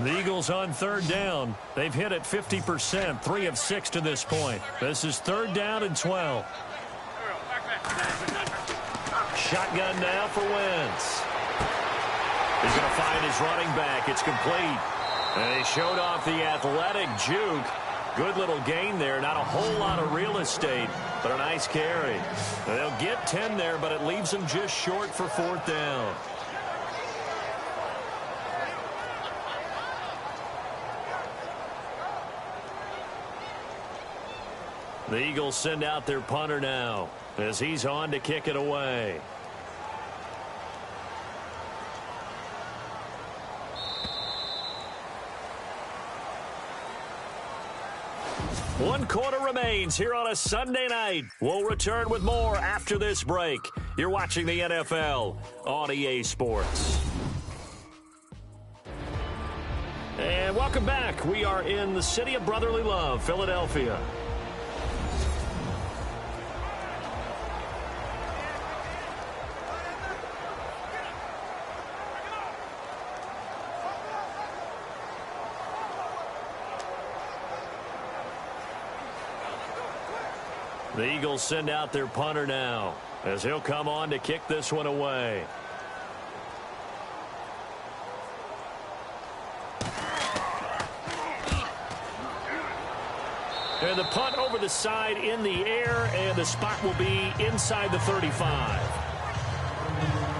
The Eagles on third down. They've hit it 50%, 3 of 6 to this point. This is third down and 12. Shotgun now for Wentz. He's going to find his running back. It's complete. And he showed off the athletic juke. Good little gain there. Not a whole lot of real estate, but a nice carry. They'll get 10 there, but it leaves them just short for fourth down. The Eagles send out their punter now as he's on to kick it away. One quarter remains here on a Sunday night. We'll return with more after this break. You're watching the NFL on EA Sports. And welcome back. We are in the city of brotherly love, Philadelphia. The Eagles send out their punter now as he'll come on to kick this one away. And the punt over the side in the air, and the spot will be inside the 35.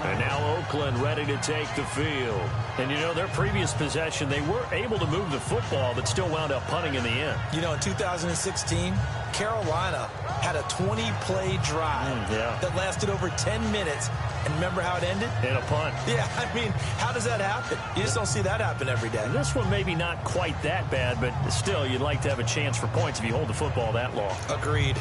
And now Oakland ready to take the field. And, you know, their previous possession, they were able to move the football, but still wound up punting in the end. You know, in 2016, Carolina had a 20-play drive that lasted over 10 minutes. And remember how it ended? In a punt. Yeah, I mean, how does that happen? You just don't see that happen every day. This one maybe not quite that bad, but still, you'd like to have a chance for points if you hold the football that long. Agreed.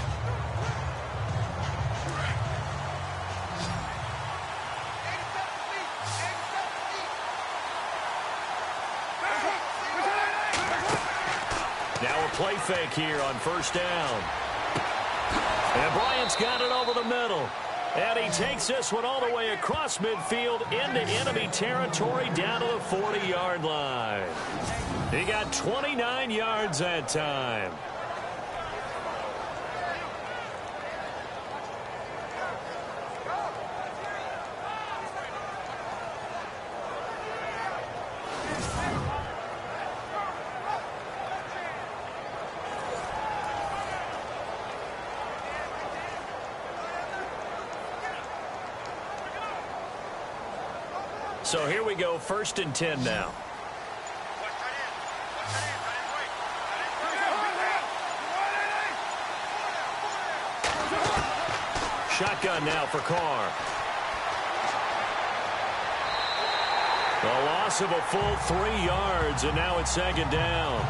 Now a play fake here on first down. And Bryant's got it over the middle. And he takes this one all the way across midfield into enemy territory down to the 40-yard line. He got 29 yards that time. So here we go, 1st and 10 now. Shotgun now for Carr. A loss of a full 3 yards, and now it's 2nd down.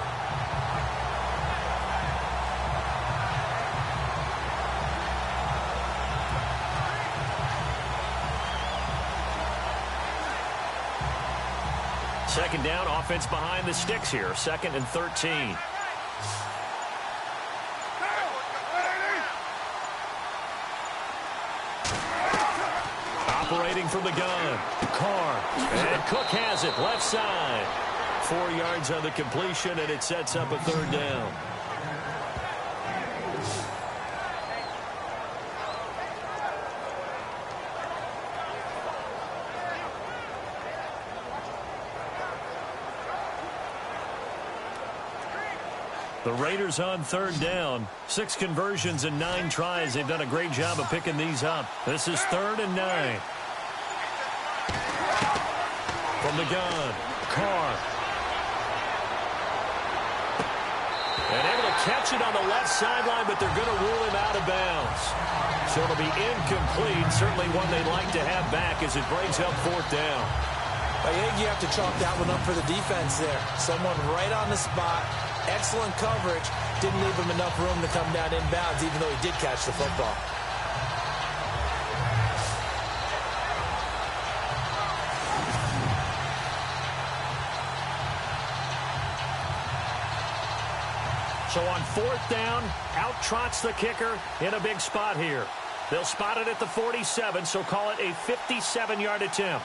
Second down, offense behind the sticks here. 2nd and 13. Operating from the gun. Carr. And Cook has it. Left side. 4 yards on the completion, and it sets up a 3rd down. The Raiders on 3rd down. 6 conversions and 9 tries. They've done a great job of picking these up. This is 3rd and 9. From the gun, Carr. And able to catch it on the left sideline, but they're going to rule him out of bounds. So it'll be incomplete. Certainly one they'd like to have back as it brings up 4th down. I think you have to chalk that one up for the defense there. Someone right on the spot. Excellent coverage. Didn't leave him enough room to come down inbounds, even though he did catch the football. So on 4th down, out trots the kicker in a big spot here. They'll spot it at the 47, so call it a 57-yard attempt.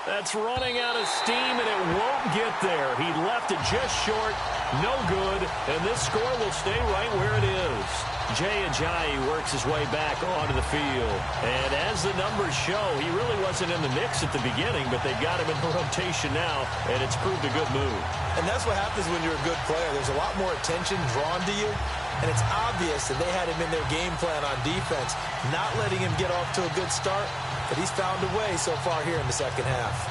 That's running out of steam, and it won't get there. He left it just short, no good, and this score will stay right where it is. Jay Ajayi works his way back onto the field. And as the numbers show, he really wasn't in the mix at the beginning, but they've got him in rotation now, and it's proved a good move. And that's what happens when you're a good player. There's a lot more attention drawn to you, and it's obvious that they had him in their game plan on defense, not letting him get off to a good start. But he's found a way so far here in the 2nd half.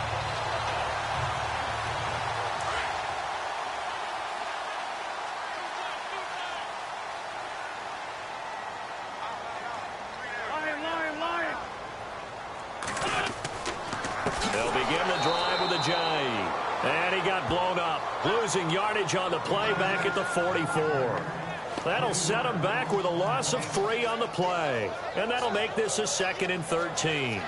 They'll begin the drive with Ajayi. And he got blown up. Losing yardage on the play back at the 44. That'll set him back with a loss of 3 on the play. And that'll make this a 2nd and 13.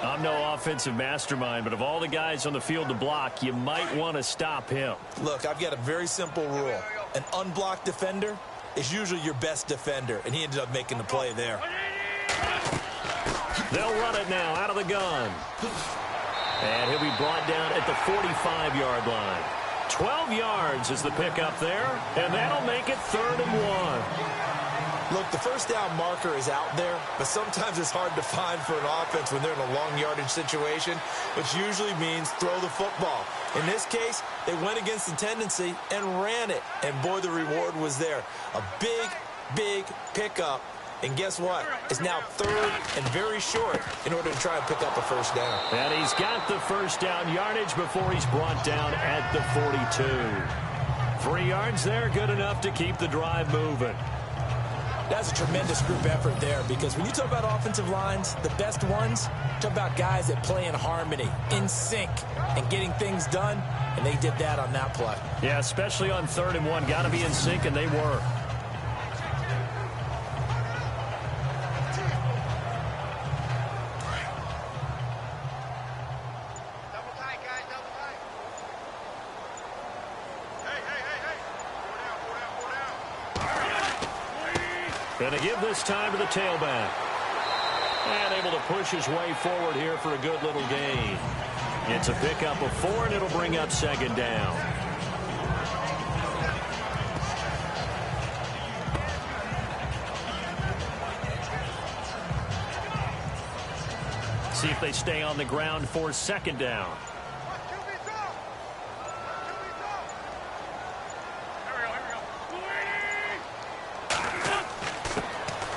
I'm no offensive mastermind, but of all the guys on the field to block, you might want to stop him. Look, I've got a very simple rule. An unblocked defender is usually your best defender, and he ended up making the play there. They'll run it now out of the gun. And he'll be brought down at the 45-yard line. 12 yards is the pickup there, and that'll make it 3rd and 1. Look, the 1st down marker is out there, but sometimes it's hard to find for an offense when they're in a long yardage situation, which usually means throw the football. In this case, they went against the tendency and ran it, and boy, the reward was there. A big, big pickup. And guess what? It's now 3rd and very short in order to try and pick up a 1st down. And he's got the 1st down yardage before he's brought down at the 42. 3 yards there, good enough to keep the drive moving. That's a tremendous group effort there, because when you talk about offensive lines, the best ones, talk about guys that play in harmony, in sync, and getting things done, and they did that on that play. Yeah, especially on 3rd and 1. Got to be in sync, and they were. Going to give this time to the tailback. And able to push his way forward here for a good little gain. It's a pickup of 4, and it'll bring up 2nd down. See if they stay on the ground for 2nd down.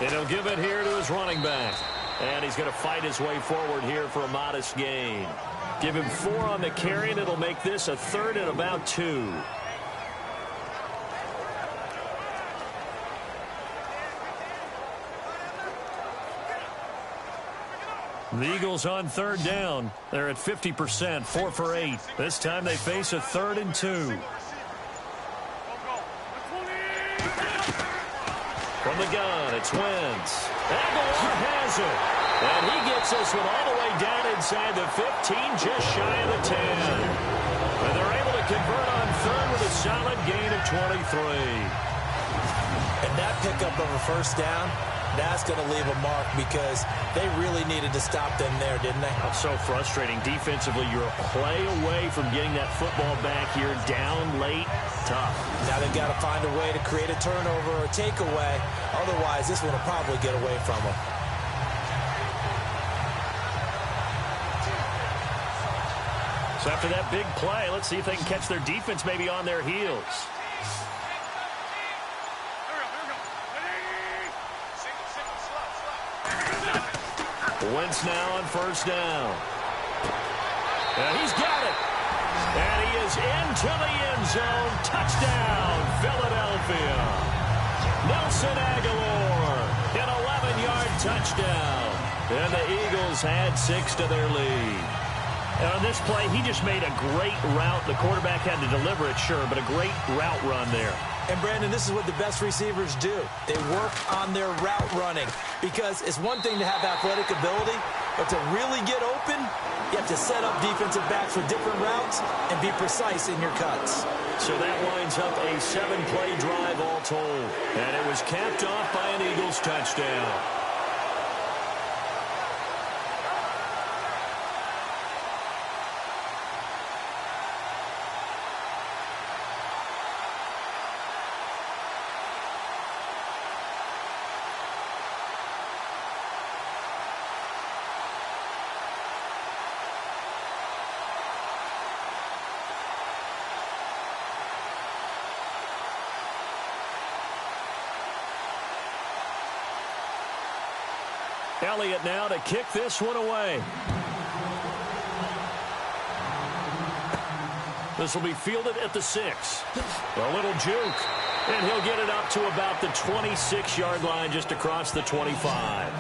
And he'll give it here to his running back. And he's going to fight his way forward here for a modest gain. Give him 4 on the carry, and it'll make this a 3rd and about 2. The Eagles on 3rd down. They're at 50%, 4 for 8. This time they face a 3rd and 2. From the gun, it's Wentz. Aguilar has it. And he gets this one all the way down inside the 15, just shy of the 10. And they're able to convert on 3rd with a solid gain of 23. And that pickup of a 1st down, that's going to leave a mark because they really needed to stop them there, didn't they? That's so frustrating. Defensively, you're a play away from getting that football back here down late. Tough. Now they've got to find a way to create a turnover or a takeaway. Otherwise, this one will probably get away from them. So after that big play, let's see if they can catch their defense maybe on their heels. Wentz now on 1st down. And he's got it. And he is into the end zone. Touchdown, Philadelphia. Nelson Aguilar, an 11-yard touchdown. And the Eagles had 6 to their lead. And on this play, he just made a great route. The quarterback had to deliver it, sure, but a great route run there. And, Brandon, this is what the best receivers do. They work on their route running because it's one thing to have athletic ability, but to really get open, you have to set up defensive backs with different routes and be precise in your cuts. So that winds up a 7-play drive all told. And it was capped off by an Eagles touchdown. Elliott now to kick this one away. This will be fielded at the 6. A little juke. And he'll get it up to about the 26-yard line just across the 25.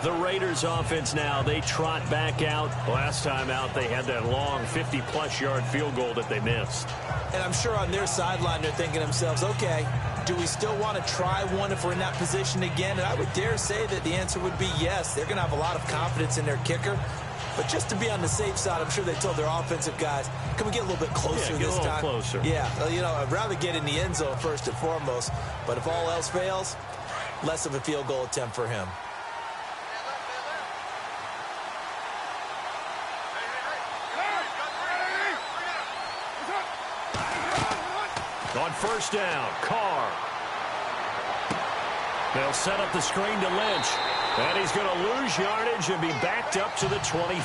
The Raiders offense now, they trot back out. Last time out, they had that long 50-plus yard field goal that they missed. And I'm sure on their sideline, they're thinking to themselves, okay, do we still want to try one if we're in that position again? And I would dare say that the answer would be yes. They're going to have a lot of confidence in their kicker. But just to be on the safe side, I'm sure they told their offensive guys, can we get a little bit closer this time? Closer. Yeah, you know, I'd rather get in the end zone first and foremost. But if all else fails, less of a field goal attempt for him. On 1st down, Carr. They'll set up the screen to Lynch. And he's going to lose yardage and be backed up to the 25.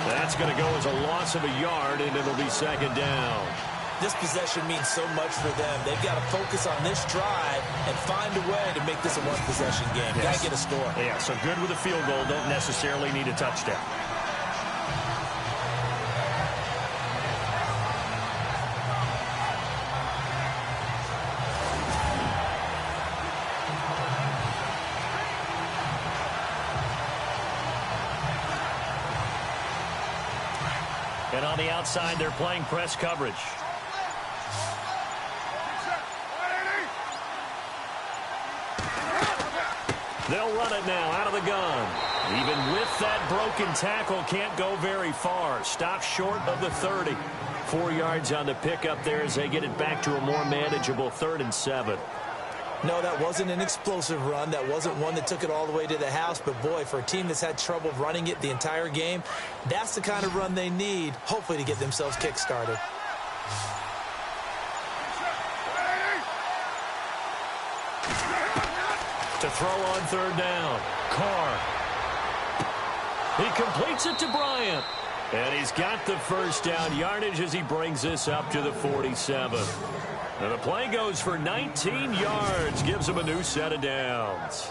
That's going to go as a loss of a yard, and it'll be 2nd down. This possession means so much for them. They've got to focus on this drive and find a way to make this a one-possession game. Yes. Got to get a score. Yeah, so good with a field goal. Don't necessarily need a touchdown. And on the outside, they're playing press coverage. They'll run it now out of the gun. Even with that broken tackle, can't go very far. Stops short of the 30. 4 yards on the pickup there as they get it back to a more manageable 3rd and 7. No, that wasn't an explosive run. That wasn't one that took it all the way to the house. But, boy, for a team that's had trouble running it the entire game, that's the kind of run they need, hopefully, to get themselves kick-started. To throw on 3rd down, Carr. He completes it to Bryant. And he's got the 1st down yardage as he brings this up to the 47. And the play goes for 19 yards, gives him a new set of downs.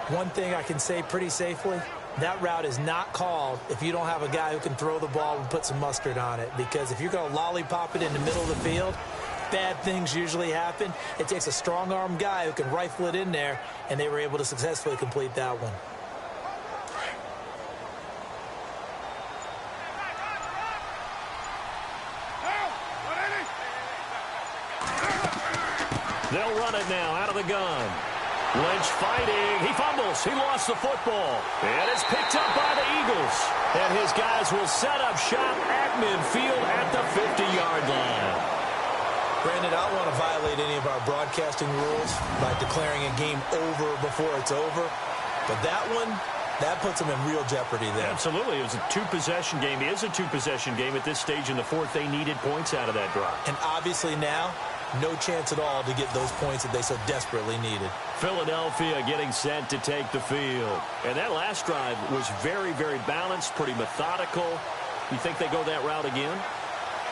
One thing I can say pretty safely, that route is not called if you don't have a guy who can throw the ball and put some mustard on it. Because if you're going to lollipop it in the middle of the field, bad things usually happen. It takes a strong-arm guy who can rifle it in there, and they were able to successfully complete that one. They'll run it now out of the gun. Lynch fighting. He fumbles. He lost the football. And it's picked up by the Eagles. And his guys will set up shop at midfield at the 50-yard line. Brandon, I don't want to violate any of our broadcasting rules by declaring a game over before it's over. But that one, that puts them in real jeopardy there. Absolutely. It was a two-possession game. It is a two-possession game at this stage in the fourth. They needed points out of that drive. And obviously now, no chance at all to get those points that they so desperately needed. Philadelphia getting set to take the field. And that last drive was very, very balanced, pretty methodical. You think they go that route again?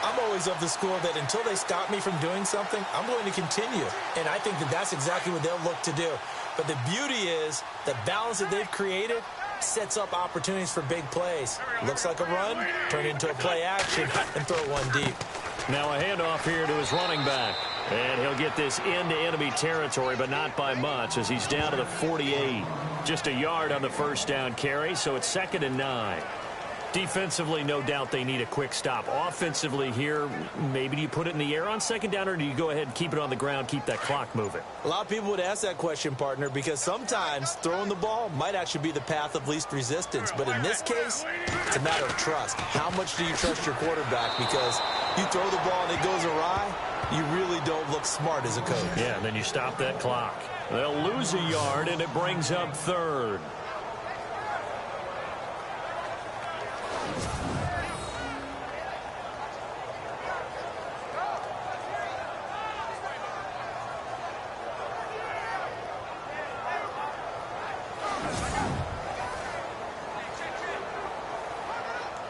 I'm always of the school that until they stop me from doing something, I'm going to continue. And I think that that's exactly what they'll look to do. But the beauty is the balance that they've created sets up opportunities for big plays. Looks like a run, turn into a play action, and throw one deep. Now a handoff here to his running back. And he'll get this into enemy territory, but not by much as he's down to the 48. Just a yard on the first down carry, so it's 2nd and 9. Defensively, no doubt they need a quick stop. Offensively here, maybe do you put it in the air on 2nd down, or do you go ahead and keep it on the ground, keep that clock moving? A lot of people would ask that question, partner, because sometimes throwing the ball might actually be the path of least resistance. But in this case, it's a matter of trust. How much do you trust your quarterback? Because you throw the ball and it goes awry, you really don't look smart as a coach. Yeah, and then you stop that clock. They'll lose a yard, and it brings up 3rd.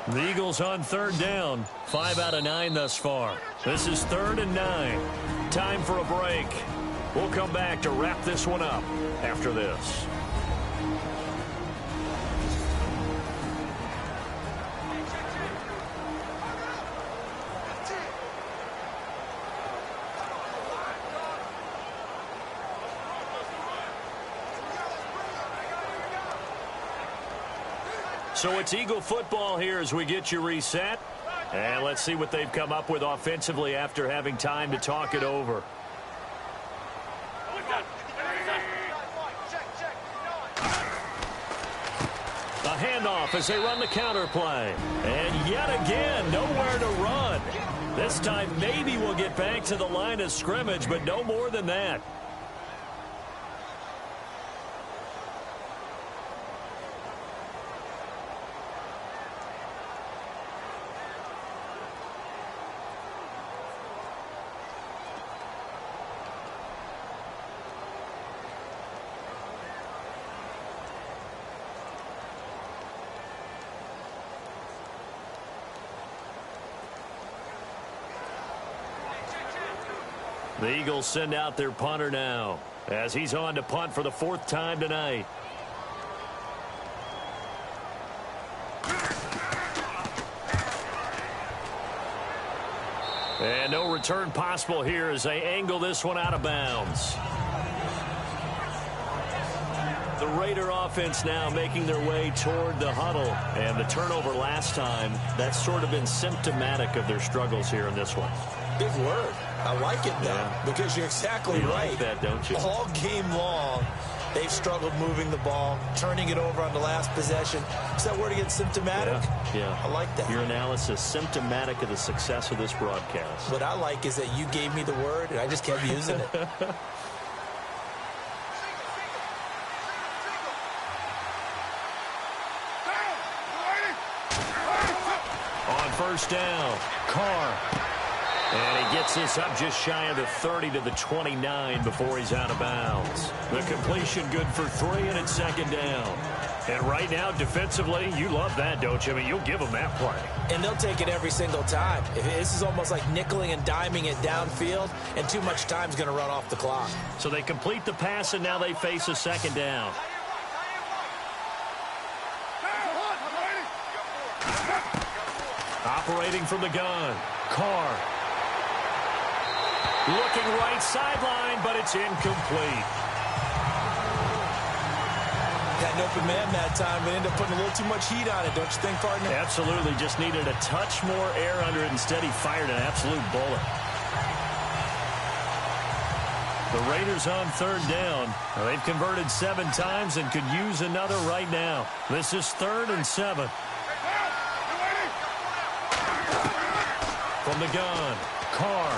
The Eagles on 3rd down. 5 out of 9 thus far. This is 3rd and 9. Time for a break. We'll come back to wrap this one up after this. So it's Eagle football here as we get you reset. And let's see what they've come up with offensively after having time to talk it over. A handoff as they run the counter play. And yet again, nowhere to run. This time maybe we'll get back to the line of scrimmage, but no more than that. The Eagles send out their punter now as he's on to punt for the 4th time tonight. And no return possible here as they angle this one out of bounds. The Raider offense now making their way toward the huddle. And the turnover last time, that's sort of been symptomatic of their struggles here in this one. Big word. I like it, though, because you're exactly right. You like that, don't you? All game long, they've struggled moving the ball, turning it over on the last possession. Is that word again, symptomatic? Yeah. I like that. Your analysis, symptomatic of the success of this broadcast. What I like is that you gave me the word, and I just kept using it. On 1st down, Carr. And he gets this up just shy of the 30 to the 29 before he's out of bounds. The completion good for 3, and it's second down. And right now, defensively, you love that, don't you? I mean, you'll give them that play. And they'll take it every single time. This is almost like nickeling and diming it downfield, and too much time's going to run off the clock. So they complete the pass, and now they face a second down. Operating from the gun, Carr. Looking right sideline, but it's incomplete. Had an open man that time, but ended up putting a little too much heat on it, don't you think, partner? Absolutely. Just needed a touch more air under it. Instead, he fired an absolute bullet. The Raiders on third down. Now, they've converted 7 times and could use another right now. This is 3rd and 7. From the gun, Carr.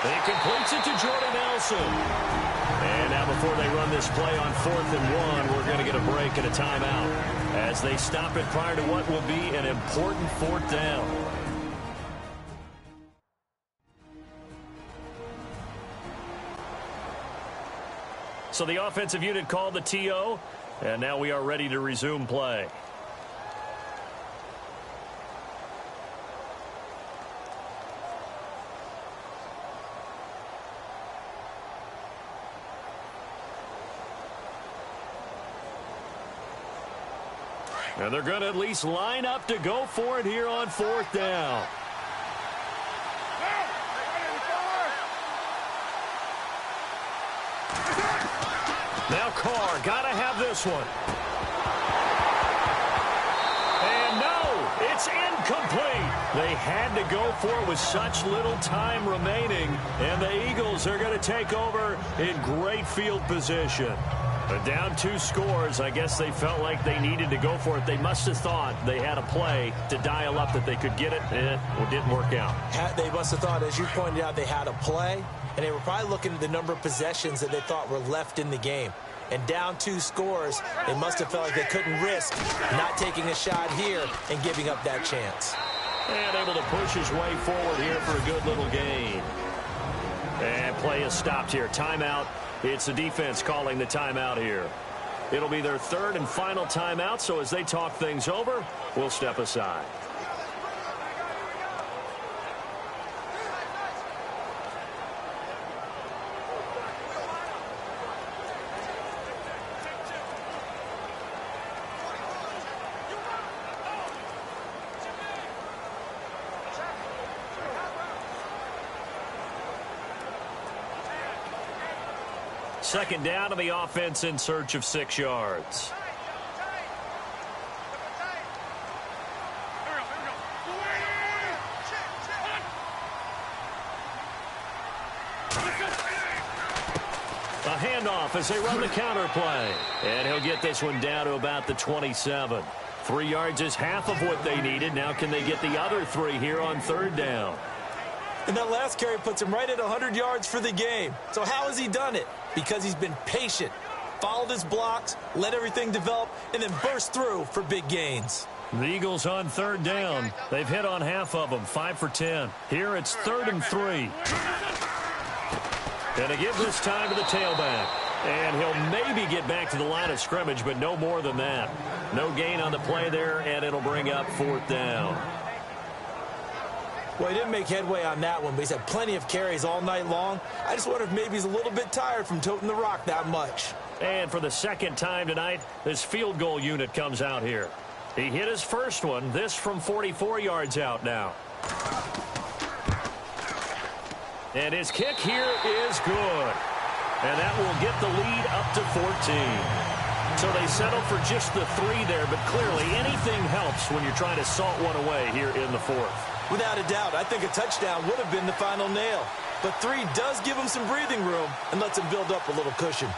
He completes it to Jordy Nelson. And now before they run this play on 4th and 1, we're going to get a break and a timeout as they stop it prior to what will be an important 4th down. So the offensive unit called the TO, and now we are ready to resume play. And they're going to at least line up to go for it here on 4th down. Now Carr, got to have this one. And no, it's incomplete. They had to go for it with such little time remaining. And the Eagles are going to take over in great field position. But down 2 scores, I guess they felt like they needed to go for it. They must have thought they had a play to dial up that they could get it, and it didn't work out. They must have thought, as you pointed out, they had a play, and they were probably looking at the number of possessions that they thought were left in the game. And down 2 scores, they must have felt like they couldn't risk not taking a shot here and giving up that chance. And able to push his way forward here for a good little gain. And play is stopped here. Timeout. It's the defense calling the timeout here. It'll be their 3rd and final timeout, so as they talk things over, we'll step aside. Second down to the offense in search of 6 yards. A handoff as they run the counter play. And he'll get this one down to about the 27. 3 yards is half of what they needed. Now can they get the other 3 here on 3rd down? And that last carry puts him right at 100 yards for the game. So how has he done it? Because he's been patient, followed his blocks, let everything develop, and then burst through for big gains. The Eagles on 3rd down. They've hit on half of them, 5 for 10. Here it's 3rd and 3. And to give this time to the tailback. And he'll maybe get back to the line of scrimmage, but no more than that. No gain on the play there, and it'll bring up 4th down. Well, he didn't make headway on that one, but he's had plenty of carries all night long. I just wonder if maybe he's a little bit tired from toting the rock that much. And for the 2nd time tonight, this field goal unit comes out here. He hit his first one, this from 44 yards out now. And his kick here is good. And that will get the lead up to 14. So they settle for just the 3 there, but clearly anything helps when you're trying to salt one away here in the 4th. Without a doubt, I think a touchdown would have been the final nail. But 3 does give him some breathing room and lets him build up a little cushion.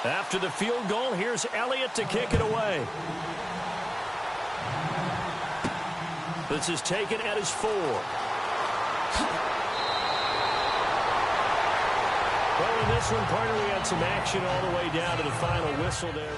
After the field goal, here's Elliott to kick it away. This is taken at his 4. Well, in this one, partner, we had some action all the way down to the final whistle there.